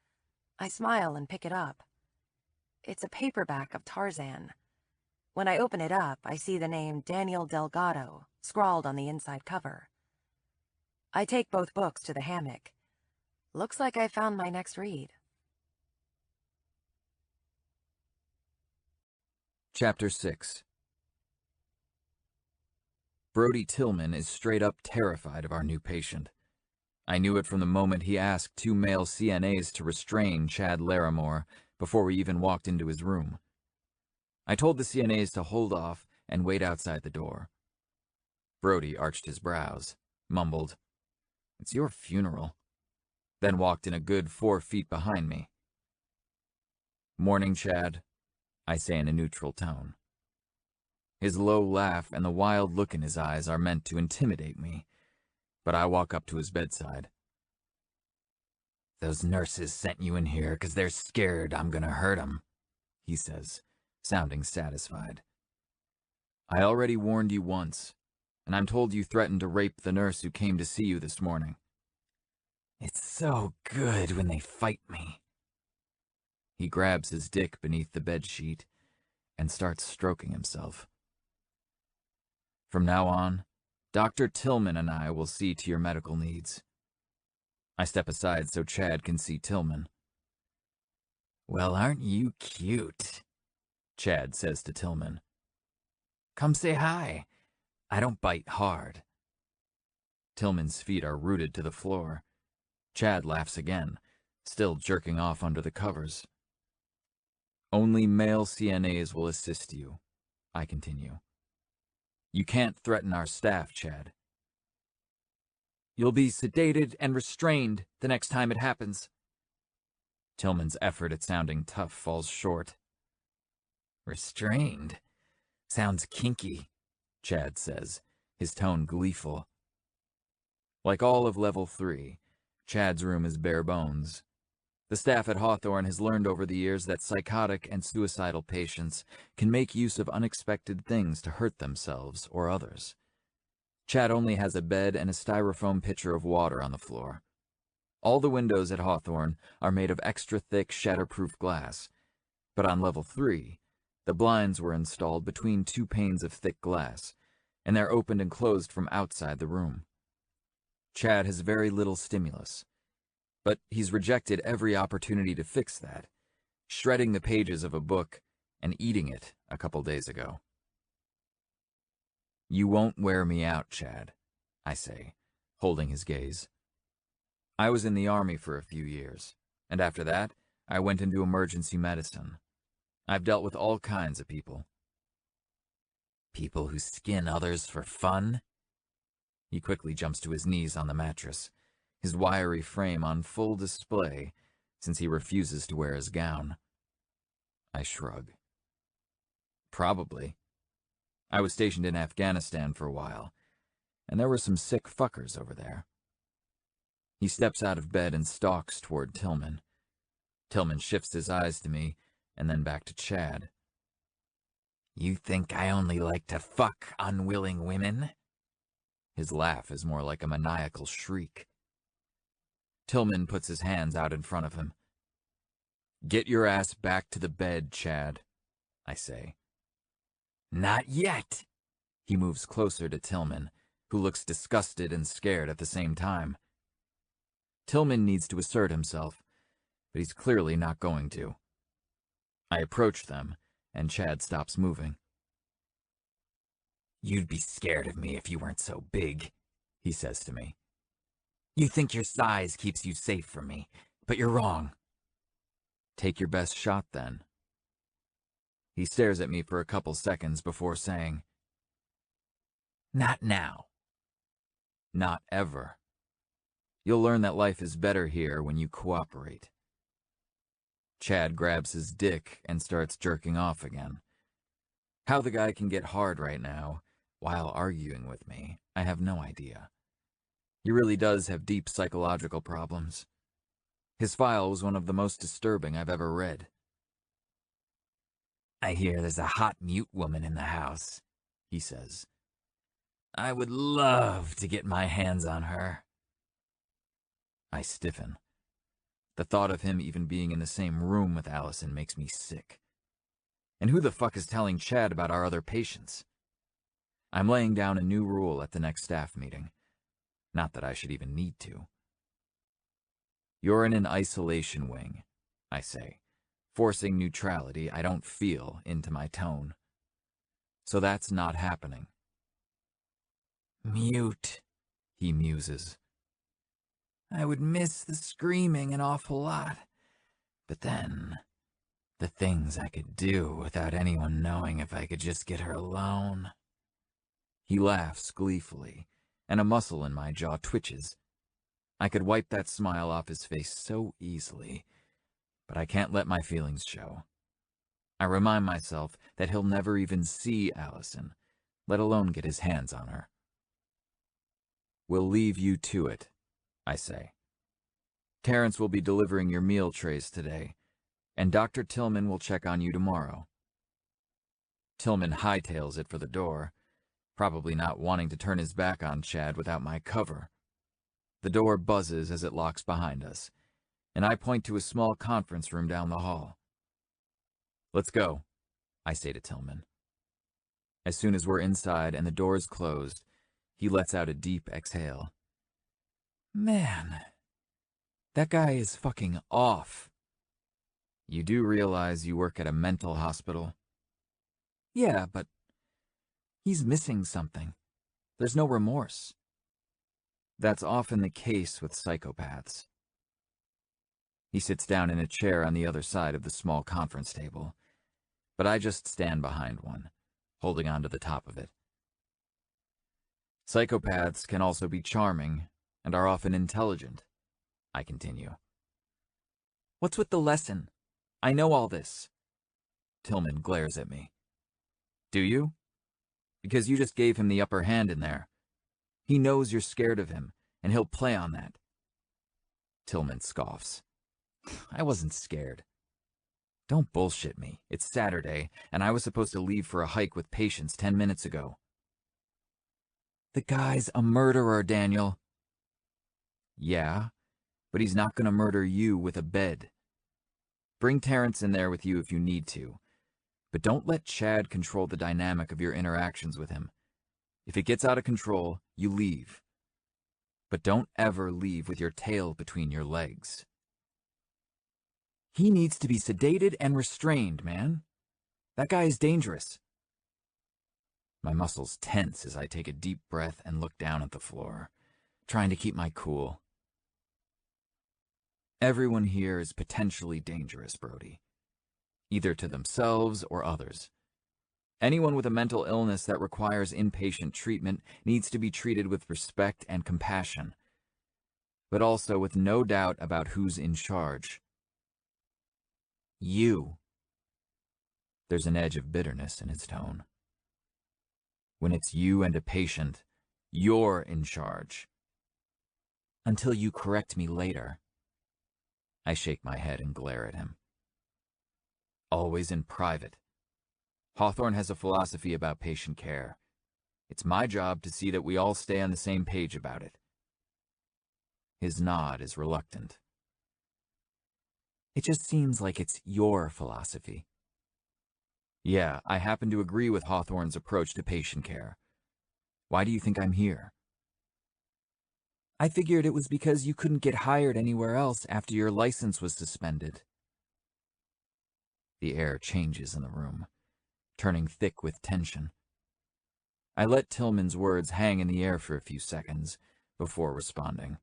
I smile and pick it up. It's a paperback of Tarzan. When I open it up, I see the name Daniel Delgado scrawled on the inside cover. I take both books to the hammock. Looks like I found my next read. Chapter 6. Brody Tillman is straight up terrified of our new patient. I knew it from the moment he asked 2 male CNAs to restrain Chad Larimore before we even walked into his room. I told the CNAs to hold off and wait outside the door. Brody arched his brows, mumbled, "It's your funeral," then walked in a good 4 feet behind me. "Morning, Chad," I say in a neutral tone. His low laugh and the wild look in his eyes are meant to intimidate me, but I walk up to his bedside. Those nurses sent you in here because they're scared I'm gonna hurt 'em, he says, sounding satisfied. I already warned you once, and I'm told you threatened to rape the nurse who came to see you this morning. It's so good when they fight me. He grabs his dick beneath the bedsheet and starts stroking himself. From now on, Dr. Tillman and I will see to your medical needs. I step aside so Chad can see Tillman. Well, aren't you cute? Chad says to Tillman. Come say hi. I don't bite hard. Tillman's feet are rooted to the floor. Chad laughs again, still jerking off under the covers. Only male CNAs will assist you, I continue. You can't threaten our staff, Chad. You'll be sedated and restrained the next time it happens. Tillman's effort at sounding tough falls short. Restrained? Sounds kinky, Chad says, his tone gleeful. Like all of Level 3, Chad's room is bare bones. The staff at Hawthorne has learned over the years that psychotic and suicidal patients can make use of unexpected things to hurt themselves or others. Chad only has a bed and a styrofoam pitcher of water on the floor. All the windows at Hawthorne are made of extra thick, shatterproof glass, but on Level 3, the blinds were installed between two panes of thick glass, and they're opened and closed from outside the room. Chad has very little stimulus, but he's rejected every opportunity to fix that, shredding the pages of a book and eating it a couple days ago. You won't wear me out, Chad, I say, holding his gaze. I was in the Army for a few years, and after that, I went into emergency medicine. I've dealt with all kinds of people. People who skin others for fun? He quickly jumps to his knees on the mattress, his wiry frame on full display since he refuses to wear his gown. I shrug. Probably. I was stationed in Afghanistan for a while, and there were some sick fuckers over there. He steps out of bed and stalks toward Tillman. Tillman shifts his eyes to me and then back to Chad. You think I only like to fuck unwilling women? His laugh is more like a maniacal shriek. Tillman puts his hands out in front of him. Get your ass back to the bed, Chad, I say. Not yet. He moves closer to Tillman, who looks disgusted and scared at the same time. Tillman needs to assert himself, but he's clearly not going to. I approach them, and Chad stops moving. You'd be scared of me if you weren't so big, he says to me. You think your size keeps you safe from me, but you're wrong. Take your best shot, then. He stares at me for a couple seconds before saying, Not now. Not ever. You'll learn that life is better here when you cooperate. Chad grabs his dick and starts jerking off again. How the guy can get hard right now, while arguing with me, I have no idea. He really does have deep psychological problems. His file was one of the most disturbing I've ever read. I hear there's a hot mute woman in the house, he says. I would love to get my hands on her. I stiffen. The thought of him even being in the same room with Allison makes me sick. And who the fuck is telling Chad about our other patients? I'm laying down a new rule at the next staff meeting. Not that I should even need to. You're in an isolation wing, I say, forcing neutrality I don't feel into my tone. So that's not happening. Mute, he muses. I would miss the screaming an awful lot, but then, the things I could do without anyone knowing if I could just get her alone. He laughs gleefully, and a muscle in my jaw twitches. I could wipe that smile off his face so easily, but I can't let my feelings show. I remind myself that he'll never even see Allison, let alone get his hands on her. We'll leave you to it, I say. Terrence will be delivering your meal trays today, and Dr. Tillman will check on you tomorrow. Tillman hightails it for the door, probably not wanting to turn his back on Chad without my cover. The door buzzes as it locks behind us, and I point to a small conference room down the hall. Let's go, I say to Tillman. As soon as we're inside and the door is closed, he lets out a deep exhale. Man, that guy is fucking off. You do realize you work at a mental hospital? Yeah, but he's missing something. There's no remorse. That's often the case with psychopaths. He sits down in a chair on the other side of the small conference table, but I just stand behind one, holding on to the top of it. Psychopaths can also be charming and are often intelligent, I continue. What's with the lesson? I know all this. Tillman glares at me. Do you? Because you just gave him the upper hand in there. He knows you're scared of him, and he'll play on that. Tillman scoffs. I wasn't scared. Don't bullshit me. It's Saturday, and I was supposed to leave for a hike with patients 10 minutes ago. The guy's a murderer, Daniel. Yeah, but he's not going to murder you with a bed. Bring Terrence in there with you if you need to, but don't let Chad control the dynamic of your interactions with him. If it gets out of control, you leave. But don't ever leave with your tail between your legs. He needs to be sedated and restrained, man. That guy is dangerous. My muscles tense as I take a deep breath and look down at the floor, trying to keep my cool. Everyone here is potentially dangerous, Brody, either to themselves or others. Anyone with a mental illness that requires inpatient treatment needs to be treated with respect and compassion, but also with no doubt about who's in charge. You. There's an edge of bitterness in its tone. When it's you and a patient, you're in charge. Until you correct me later. I shake my head and glare at him. Always in private. Hawthorne has a philosophy about patient care. It's my job to see that we all stay on the same page about it. His nod is reluctant. It just seems like it's your philosophy. Yeah, I happen to agree with Hawthorne's approach to patient care. Why do you think I'm here? I figured it was because you couldn't get hired anywhere else after your license was suspended. The air changes in the room, turning thick with tension. I let Tillman's words hang in the air for a few seconds before responding.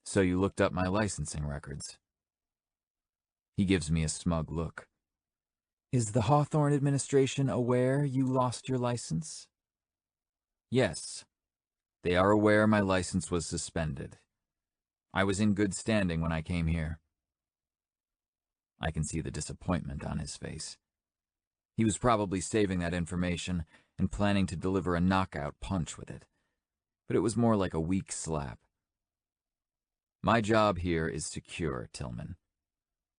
So you looked up my licensing records. He gives me a smug look. Is the Hawthorne administration aware you lost your license? Yes. They are aware my license was suspended. I was in good standing when I came here. I can see the disappointment on his face. He was probably saving that information and planning to deliver a knockout punch with it, but it was more like a weak slap. My job here is secure, Tillman.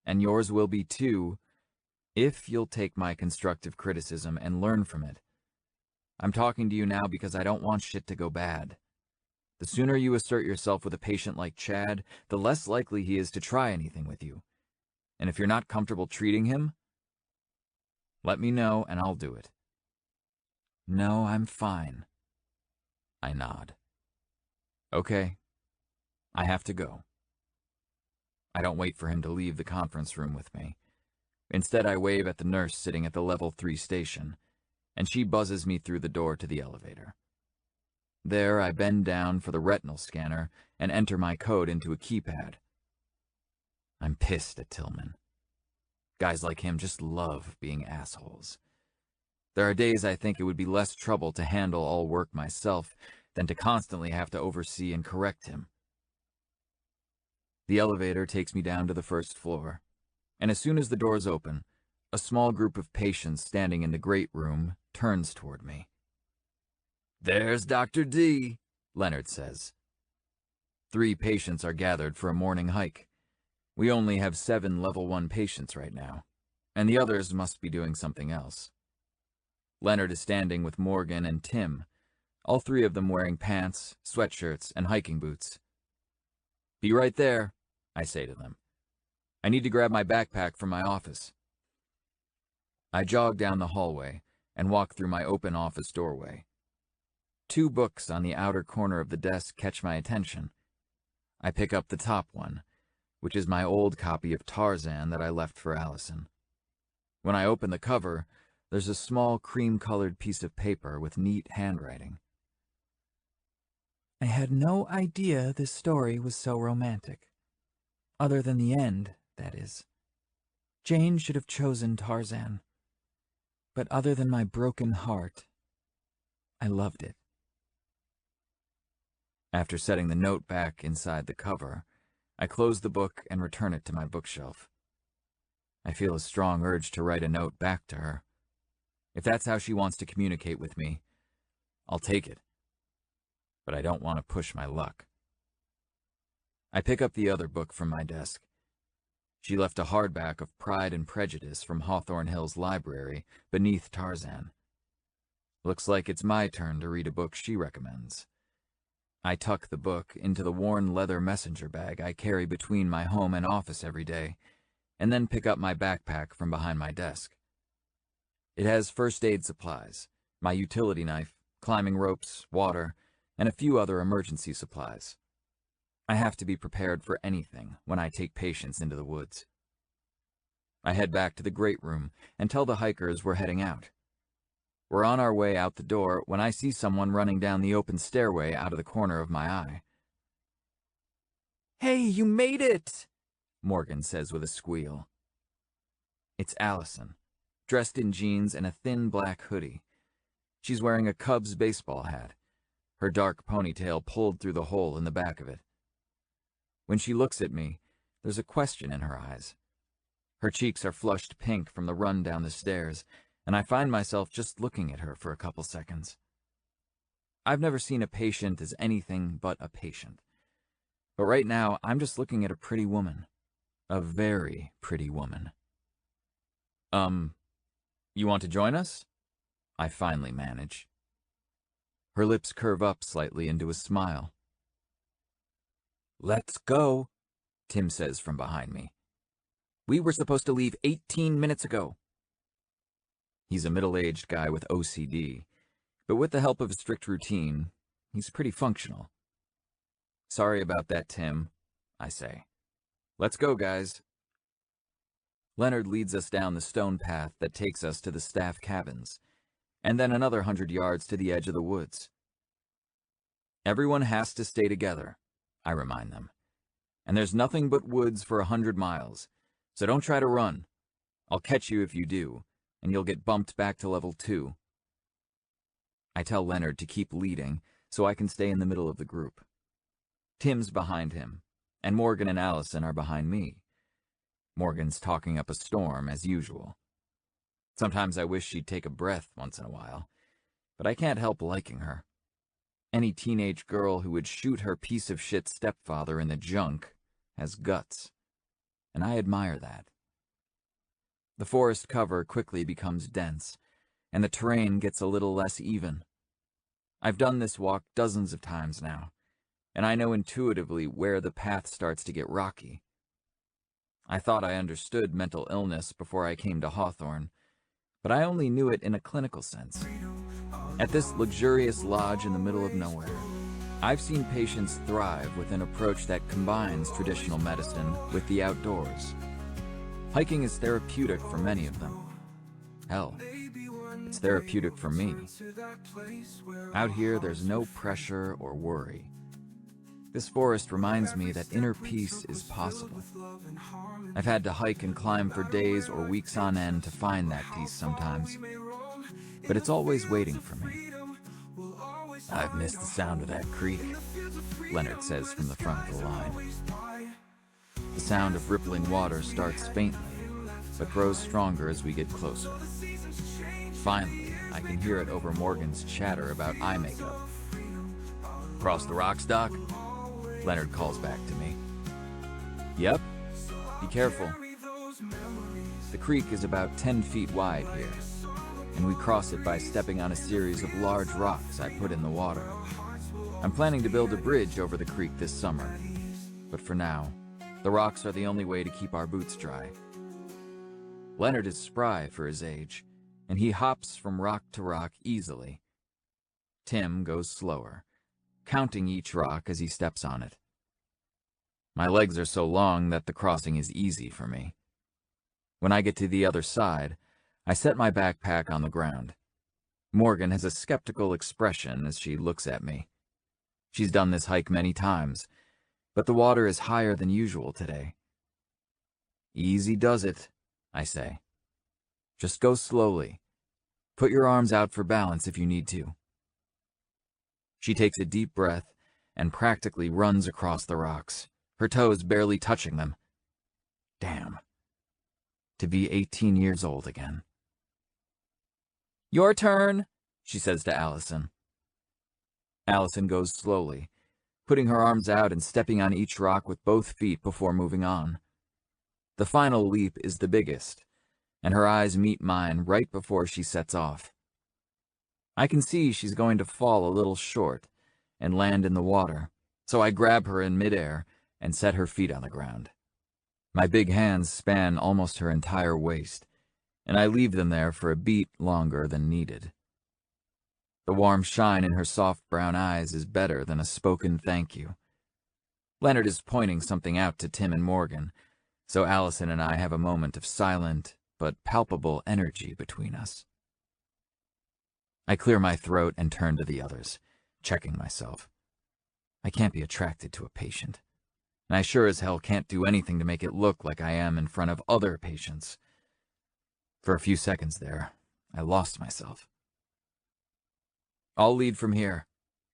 And yours will be too, if you'll take my constructive criticism and learn from it. I'm talking to you now because I don't want shit to go bad. The sooner you assert yourself with a patient like Chad, the less likely he is to try anything with you. And if you're not comfortable treating him, let me know and I'll do it. No, I'm fine. I nod. Okay. I have to go. I don't wait for him to leave the conference room with me. Instead, I wave at the nurse sitting at the level 3 station, and she buzzes me through the door to the elevator. There, I bend down for the retinal scanner and enter my code into a keypad. I'm pissed at Tillman. Guys like him just love being assholes. There are days I think it would be less trouble to handle all work myself than to constantly have to oversee and correct him. The elevator takes me down to the first floor, and as soon as the doors open, a small group of patients standing in the great room turns toward me. There's Dr. D, Leonard says. 3 patients are gathered for a morning hike. We only have 7 level 1 patients right now, and the others must be doing something else. Leonard is standing with Morgan and Tim, all 3 of them wearing pants, sweatshirts, and hiking boots. "Be right there," I say to them. "I need to grab my backpack from my office." I jog down the hallway and walk through my open office doorway. 2 books on the outer corner of the desk catch my attention. I pick up the top one, which is my old copy of Tarzan that I left for Allison. When I open the cover, there's a small cream-colored piece of paper with neat handwriting. "I had no idea this story was so romantic. Other than the end, that is. Jane should have chosen Tarzan. But other than my broken heart, I loved it." After setting the note back inside the cover, I close the book and return it to my bookshelf. I feel a strong urge to write a note back to her. If that's how she wants to communicate with me, I'll take it. But I don't want to push my luck. I pick up the other book from my desk. She left a hardback of Pride and Prejudice from Hawthorne Hill's library beneath Tarzan. Looks like it's my turn to read a book she recommends. I tuck the book into the worn leather messenger bag I carry between my home and office every day, and then pick up my backpack from behind my desk. It has first aid supplies, my utility knife, climbing ropes, water, and a few other emergency supplies. I have to be prepared for anything when I take patients into the woods. I head back to the great room and tell the hikers we're heading out. We're on our way out the door when I see someone running down the open stairway out of the corner of my eye. "Hey, you made it!" Morgan says with a squeal. It's Allison, dressed in jeans and a thin black hoodie. She's wearing a Cubs baseball hat, her dark ponytail pulled through the hole in the back of it. When she looks at me, there's a question in her eyes. Her cheeks are flushed pink from the run down the stairs, and I find myself just looking at her for a couple seconds. I've never seen a patient as anything but a patient. But right now, I'm just looking at a pretty woman. A very pretty woman. You want to join us?" I finally manage. Her lips curve up slightly into a smile. "Let's go," Tim says from behind me. "We were supposed to leave 18 minutes ago." He's a middle-aged guy with OCD, but with the help of a strict routine, he's pretty functional. "Sorry about that, Tim," I say. "Let's go, guys." Leonard leads us down the stone path that takes us to the staff cabins, and then another 100 yards to the edge of the woods. "Everyone has to stay together," I remind them. "And there's nothing but woods for 100 miles, so don't try to run. I'll catch you if you do, and you'll get bumped back to level 2. I tell Leonard to keep leading so I can stay in the middle of the group. Tim's behind him, and Morgan and Allison are behind me. Morgan's talking up a storm, as usual. Sometimes I wish she'd take a breath once in a while, but I can't help liking her. Any teenage girl who would shoot her piece of shit stepfather in the junk has guts, and I admire that. The forest cover quickly becomes dense, and the terrain gets a little less even. I've done this walk dozens of times now, and I know intuitively where the path starts to get rocky. I thought I understood mental illness before I came to Hawthorne, but I only knew it in a clinical sense. At this luxurious lodge in the middle of nowhere, I've seen patients thrive with an approach that combines traditional medicine with the outdoors. Hiking is therapeutic for many of them. Hell, it's therapeutic for me. Out here, there's no pressure or worry. This forest reminds me that inner peace is possible. I've had to hike and climb for days or weeks on end to find that peace sometimes, but it's always waiting for me. "I've missed the sound of that creek," Leonard says from the front of the line. The sound of rippling water starts faintly, but grows stronger as we get closer. Finally, I can hear it over Morgan's chatter about eye makeup. "Cross the rocks, Doc?" Leonard calls back to me. Yep, be careful. The creek is about 10 feet wide here, and we cross it by stepping on a series of large rocks I put in the water. I'm planning to build a bridge over the creek this summer, but for now, the rocks are the only way to keep our boots dry. Leonard is spry for his age, and he hops from rock to rock easily. Tim goes slower, counting each rock as he steps on it. My legs are so long that the crossing is easy for me. When I get to the other side, I set my backpack on the ground. Morgan has a skeptical expression as she looks at me. She's done this hike many times, but the water is higher than usual today. Easy does it, I say. Just go slowly. Put your arms out for balance if you need to. She takes a deep breath and practically runs across the rocks, her toes barely touching them. Damn. To be 18 years old again. Your turn, she says to Allison. Allison goes slowly, putting her arms out and stepping on each rock with both feet before moving on. The final leap is the biggest, and her eyes meet mine right before she sets off. I can see she's going to fall a little short and land in the water, so I grab her in midair and set her feet on the ground. My big hands span almost her entire waist, and I leave them there for a beat longer than needed. The warm shine in her soft brown eyes is better than a spoken thank you. Leonard is pointing something out to Tim and Morgan, so Allison and I have a moment of silent but palpable energy between us. I clear my throat and turn to the others, checking myself. I can't be attracted to a patient, and I sure as hell can't do anything to make it look like I am in front of other patients. For a few seconds there, I lost myself. I'll lead from here,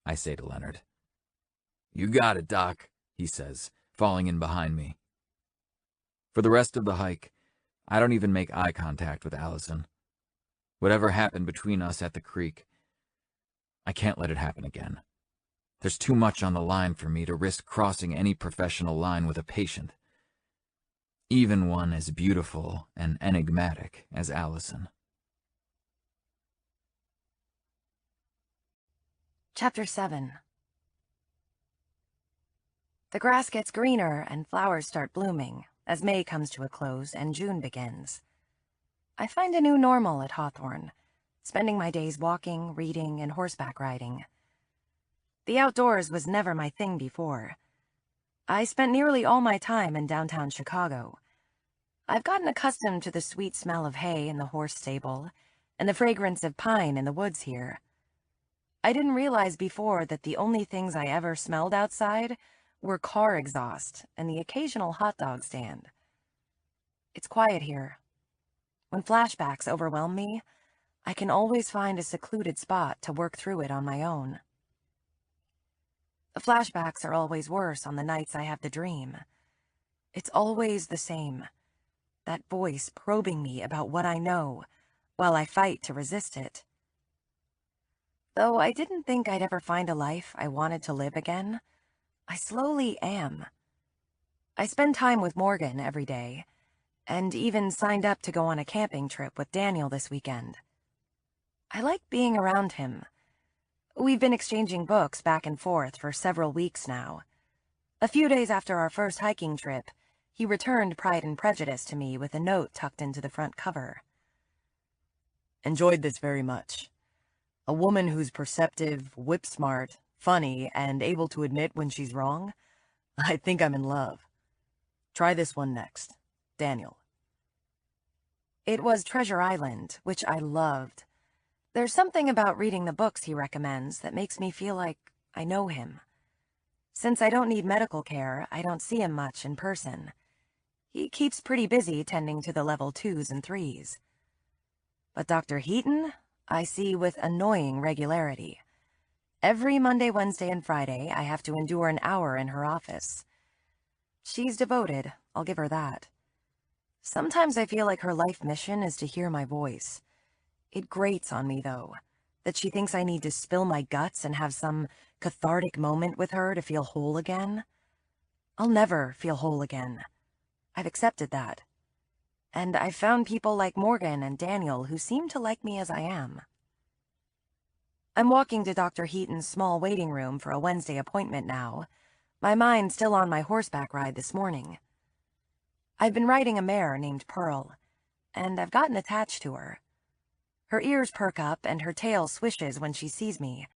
I say to Leonard. You got it, Doc, he says, falling in behind me. For the rest of the hike, I don't even make eye contact with Allison. Whatever happened between us at the creek, I can't let it happen again. There's too much on the line for me to risk crossing any professional line with a patient, even one as beautiful and enigmatic as Allison. Chapter 7. The grass gets greener and flowers start blooming as May comes to a close and June begins. I find a new normal at Hawthorne, spending my days walking, reading, and horseback riding. The outdoors was never my thing before. I spent nearly all my time in downtown Chicago. I've gotten accustomed to the sweet smell of hay in the horse stable and the fragrance of pine in the woods here. I didn't realize before that the only things I ever smelled outside were car exhaust and the occasional hot dog stand. It's quiet here. When flashbacks overwhelm me, I can always find a secluded spot to work through it on my own. The flashbacks are always worse on the nights I have the dream. It's always the same. That voice probing me about what I know, while I fight to resist it. Though I didn't think I'd ever find a life I wanted to live again, I slowly am. I spend time with Morgan every day, and even signed up to go on a camping trip with Daniel this weekend. I like being around him. We've been exchanging books back and forth for several weeks now. A few days after our first hiking trip, he returned Pride and Prejudice to me with a note tucked into the front cover. Enjoyed this very much. A woman who's perceptive, whip-smart, funny, and able to admit when she's wrong. I think I'm in love. Try this one next. Daniel. It was Treasure Island, which I loved. There's something about reading the books he recommends that makes me feel like I know him. Since I don't need medical care, I don't see him much in person. He keeps pretty busy tending to the level 2s and 3s. But Dr. Heaton, I see with annoying regularity. Every Monday, Wednesday, and Friday, I have to endure an hour in her office. She's devoted, I'll give her that. Sometimes I feel like her life mission is to hear my voice. It grates on me, though, that she thinks I need to spill my guts and have some cathartic moment with her to feel whole again. I'll never feel whole again. I've accepted that. And I've found people like Morgan and Daniel who seem to like me as I am. I'm walking to Dr. Heaton's small waiting room for a Wednesday appointment now, my mind still on my horseback ride this morning. I've been riding a mare named Pearl, and I've gotten attached to her. Her ears perk up and her tail swishes when she sees me,